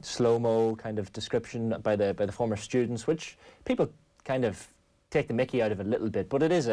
[SPEAKER 4] slow-mo kind of description by the former students, which people kind of take the mickey out of it a little bit, but it is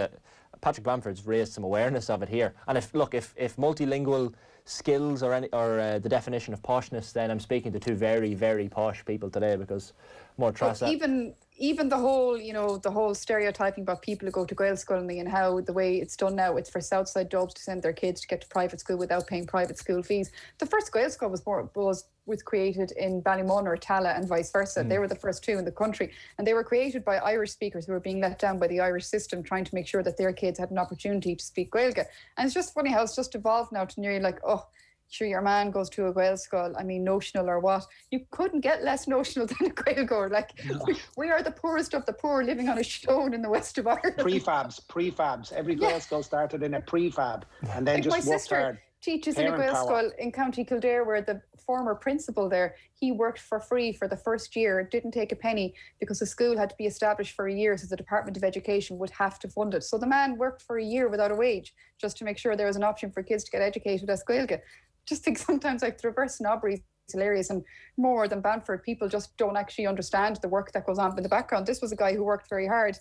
[SPEAKER 4] Patrick Bamford's raised some awareness of it here. And if multilingual skills or the definition of poshness, then I'm speaking to 2 very, very posh people today, because more Treasa. Even the whole stereotyping about people who go to Gael schooling and how the way it's done now, it's for Southside Dubs to send their kids to get to private school without paying private school fees. The first Gael school was created in Ballymun or Tala and vice versa. They were the first 2 in the country, and they were created by Irish speakers who were being let down by the Irish system, trying to make sure that their kids had an opportunity to speak Gaeilge. And it's just funny how it's just evolved now to nearly like, oh, sure, your man goes to a Gael school. I mean, notional or what? You couldn't get less notional than a Gael goer. Like, no. we are the poorest of the poor, living on a stone in the west of Ireland. Prefabs. Every Gael school started in a prefab, and then like just worked hard. Teaches in a Gael school in County Kildare, where the former principal there, he worked for free for the first year, didn't take a penny, because the school had to be established for a year, so the Department of Education would have to fund it. So the man worked for a year without a wage, just to make sure there was an option for kids to get educated as Gaeilge. Just think sometimes like the reverse snobbery is hilarious, and more than Bamford, people just don't actually understand the work that goes on in the background. This was a guy who worked very hard,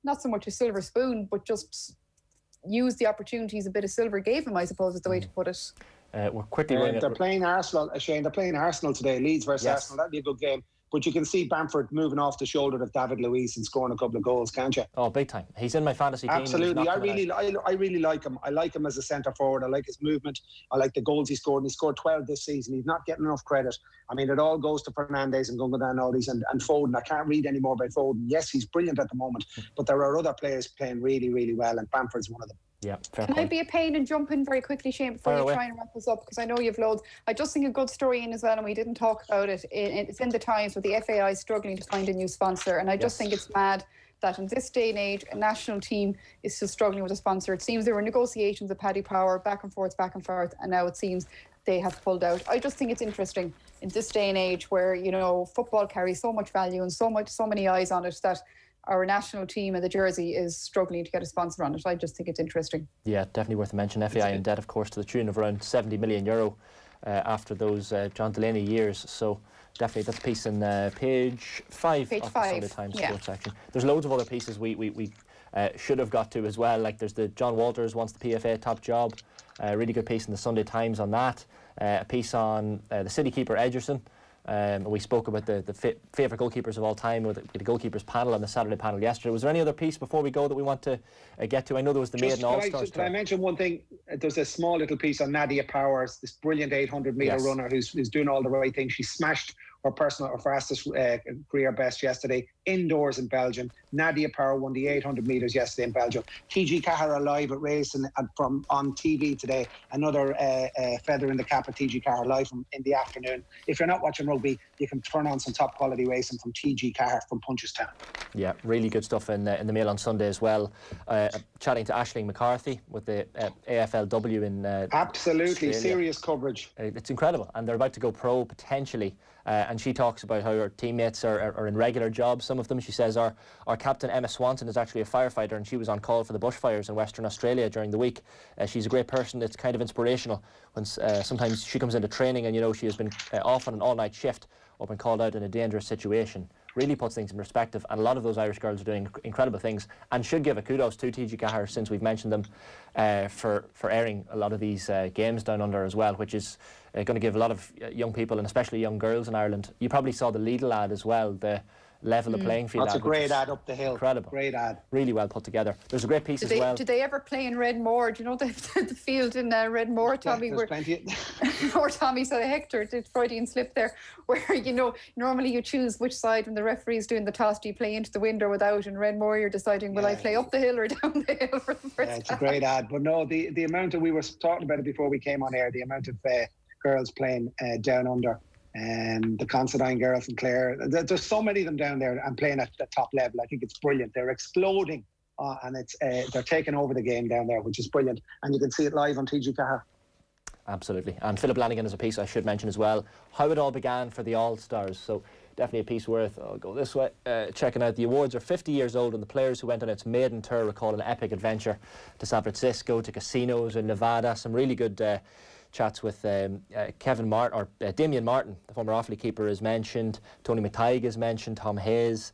[SPEAKER 4] not so much a silver spoon, but just used the opportunities a bit of silver gave him, I suppose is the way to put it. We're quickly
[SPEAKER 3] they're playing Arsenal, Shane. They're playing Arsenal today, Leeds versus Arsenal. That'd be a good game. But you can see Bamford moving off the shoulder of David Luiz and scoring a couple of goals, can't you? Oh, big time. He's in my fantasy team. Absolutely. I really like him. I like him as a centre forward. I like his movement. I like the goals he scored. And he scored 12 this season. He's not getting enough credit. I mean, it all goes to Fernandes and Gundogan and all these and Foden. I can't read any more about Foden. Yes, he's brilliant at the moment, but there are other players playing really, really well, and Bamford's one of them. Yeah, Can I be a pain and jump in very quickly, Shane, before you try and wrap us up, because I know you've loads. I just think a good story in as well, and we didn't talk about it. It's in the Times with the FAI struggling to find a new sponsor, and I just think it's mad that in this day and age, a national team is still struggling with a sponsor. It seems there were negotiations with Paddy Power, back and forth, and now it seems they have pulled out. I just think it's interesting in this day and age where, you know, football carries so much value and so many eyes on it, that our national team and the jersey is struggling to get a sponsor on it. I just think it's interesting. Yeah, definitely worth a mention. FAI in debt, of course, to the tune of around €70 million after those John Delaney years. So definitely that's a piece in page 5 of the Sunday Times sports section. There's loads of other pieces we should have got to as well. Like there's the John Walters wants the PFA top job. Really good piece in the Sunday Times on that. A piece on the City keeper Ederson. We spoke about the favourite goalkeepers of all time with the goalkeepers panel on the Saturday panel yesterday. Was there any other piece before we go that we want to get to? I know there was the Maiden All-Stars. Can I mention one thing? There's a small little piece on Nadia Powers, this brilliant 800-metre runner who's doing all the right things. She smashed her personal, her fastest career best yesterday, indoors in Belgium. Nadia Power won the 800 metres yesterday in Belgium. TG Cahir live at racing on TV today. Another feather in the cap of TG Cahir live in the afternoon. If you're not watching rugby, you can turn on some top quality racing from TG Cahir from Punchestown. Yeah, really good stuff in the Mail on Sunday as well. Chatting to Aisling McCarthy with the AFLW in absolutely
[SPEAKER 2] Australia.
[SPEAKER 3] Serious coverage.
[SPEAKER 2] It's incredible, and they're about to go pro potentially. And she talks about how her teammates are in regular jobs. Some of them, she says, our captain Emma Swanson is actually a firefighter, and she was on call for the bushfires in Western Australia during the week. She's a great person. It's kind of inspirational when sometimes she comes into training and, you know, she has been off on an all-night shift or been called out in a dangerous situation. Really puts things in perspective, and a lot of those Irish girls are doing incredible things, and should give a kudos to TG Cahir, since we've mentioned them, for airing a lot of these games down under as well, which is going to give a lot of young people, and especially young girls in Ireland. You probably saw the Lidl ad as well, the level the playing field.
[SPEAKER 3] That's a great ad up the hill.
[SPEAKER 2] Incredible.
[SPEAKER 3] Great ad.
[SPEAKER 2] Really well put together. There's a great piece as well.
[SPEAKER 4] Did they ever play in Redmore? Do you know the field in Redmore, Tommy?
[SPEAKER 3] Yeah, there's plenty.
[SPEAKER 4] Or Tommy said Hector did Freudian slip there, where, you know, normally you choose which side when the referee's doing the toss. Do you play into the wind or without? In Redmore, you're deciding, will I play up the hill or down the hill for the first time?
[SPEAKER 3] It's a great ad. But no, the amount of, we were talking about it before we came on air, the amount of girls playing down under. The Considine girls from Clare, there's so many of them down there and playing at the top level. I think it's brilliant. They're exploding, and it's they're taking over the game down there, which is brilliant. And you can see it live on TG Cahir.
[SPEAKER 2] Absolutely. And Philip Lanigan is a piece I should mention as well. How it all began for the All-Stars. So definitely a piece worth, I'll go this way, checking out. The awards are 50 years old, and the players who went on its maiden tour recall an epic adventure to San Francisco, to casinos in Nevada. Some really good chats with Damien Martin, the former Offaly keeper, is mentioned. Tony McTighe is mentioned. Tom Hayes.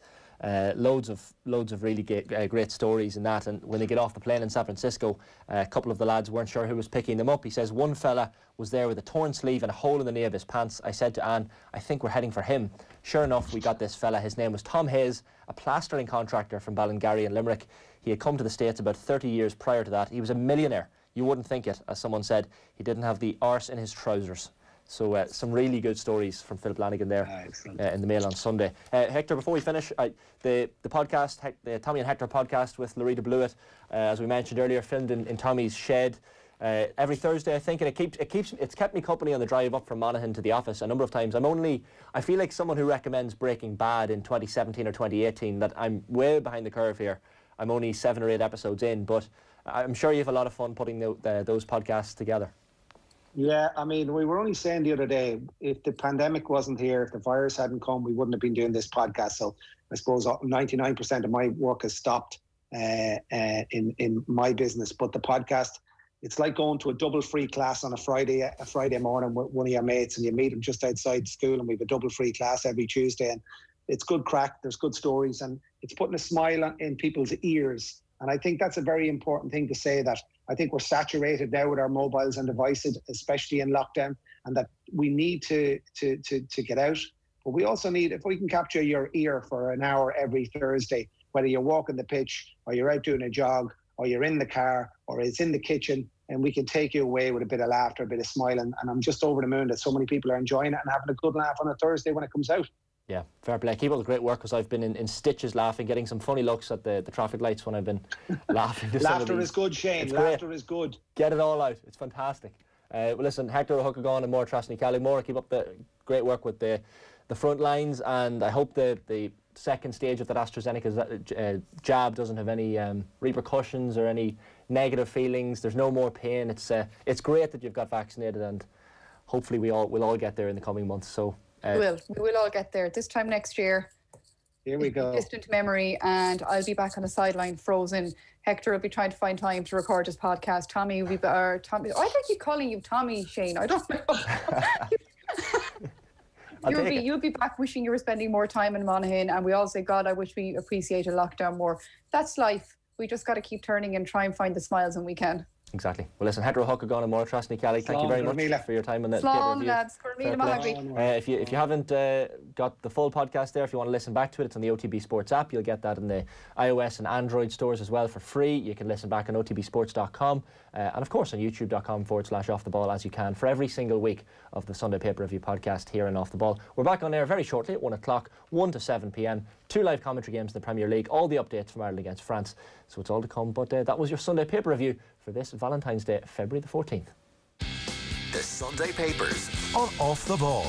[SPEAKER 2] Loads of really great stories in that. And when they get off the plane in San Francisco, a couple of the lads weren't sure who was picking them up. He says one fella was there with a torn sleeve and a hole in the knee of his pants. I said to Anne, I think we're heading for him. Sure enough, we got this fella. His name was Tom Hayes, a plastering contractor from Ballingarry in Limerick. He had come to the States about 30 years prior to that. He was a millionaire. You wouldn't think it, as someone said. He didn't have the arse in his trousers. So some really good stories from Philip Lanigan there in the Mail on Sunday. Hector, before we finish, the podcast, the Tommy and Hector podcast with Larita Blewett, as we mentioned earlier, filmed in Tommy's shed every Thursday, I think, and it's kept me company on the drive up from Monaghan to the office a number of times. I feel like someone who recommends Breaking Bad in 2017 or 2018, that I'm way behind the curve here. I'm only 7 or 8 episodes in, but I'm sure you have a lot of fun putting those podcasts together.
[SPEAKER 3] Yeah, I mean, we were only saying the other day, if the pandemic wasn't here, if the virus hadn't come, we wouldn't have been doing this podcast. So I suppose 99% of my work has stopped in my business. But the podcast, it's like going to a double free class on a Friday morning with one of your mates, and you meet them just outside school, and we have a double free class every Tuesday. And it's good crack, there's good stories, and it's putting a smile in people's ears. And I think that's a very important thing to say, that I think we're saturated now with our mobiles and devices, especially in lockdown, and that we need to get out. But we also need, if we can capture your ear for an hour every Thursday, whether you're walking the pitch or you're out doing a jog or you're in the car or it's in the kitchen, and we can take you away with a bit of laughter, a bit of smiling. And I'm just over the moon that so many people are enjoying it and having a good laugh on a Thursday when it comes out.
[SPEAKER 2] Yeah, fair play. Keep up the great work, because I've been in stitches laughing, getting some funny looks at the traffic lights when I've been laughing.
[SPEAKER 3] Laughter is good, Shane. Laughter is good.
[SPEAKER 2] Get it all out. It's fantastic. Well, listen, Hector O'Huckagon and Maire Trasny Maire, keep up the great work with the front lines, and I hope the second stage of that AstraZeneca jab doesn't have any repercussions or any negative feelings. There's no more pain. It's great that you've got vaccinated, and hopefully we'll all get there in the coming months. So.
[SPEAKER 4] We will all get there this time next year.
[SPEAKER 3] Here we go.
[SPEAKER 4] Distant memory, and I'll be back on the sideline frozen. Hector will be trying to find time to record his podcast. Tommy will be Tommy. I don't keep calling you Tommy, Shane. I don't know. You'll be back wishing you were spending more time in Monaghan, and we all say, God, I wish we appreciated lockdown more. That's life. We just got to keep turning and try and find the smiles when we can.
[SPEAKER 2] Exactly. Well, listen, Hector Huck and Maire Trasny Cheallaigh, thank you very much for your time on the
[SPEAKER 4] Slán,
[SPEAKER 2] pay-per-view.
[SPEAKER 4] lads.
[SPEAKER 2] If you haven't got the full podcast there, if you want to listen back to it, it's on the OTB Sports app. You'll get that in the iOS and Android stores as well for free. You can listen back on otbsports.com and of course on youtube.com/Off the Ball, as you can for every single week of the Sunday pay-per-view podcast here on Off the Ball. We're back on air very shortly at 1 o'clock, 1 to 7 p.m. 2 live commentary games in the Premier League, all the updates from Ireland against France. So it's all to come. But that was your Sunday pay-per-view for this Valentine's Day, February the 14th.
[SPEAKER 1] The Sunday Papers on Off the Ball.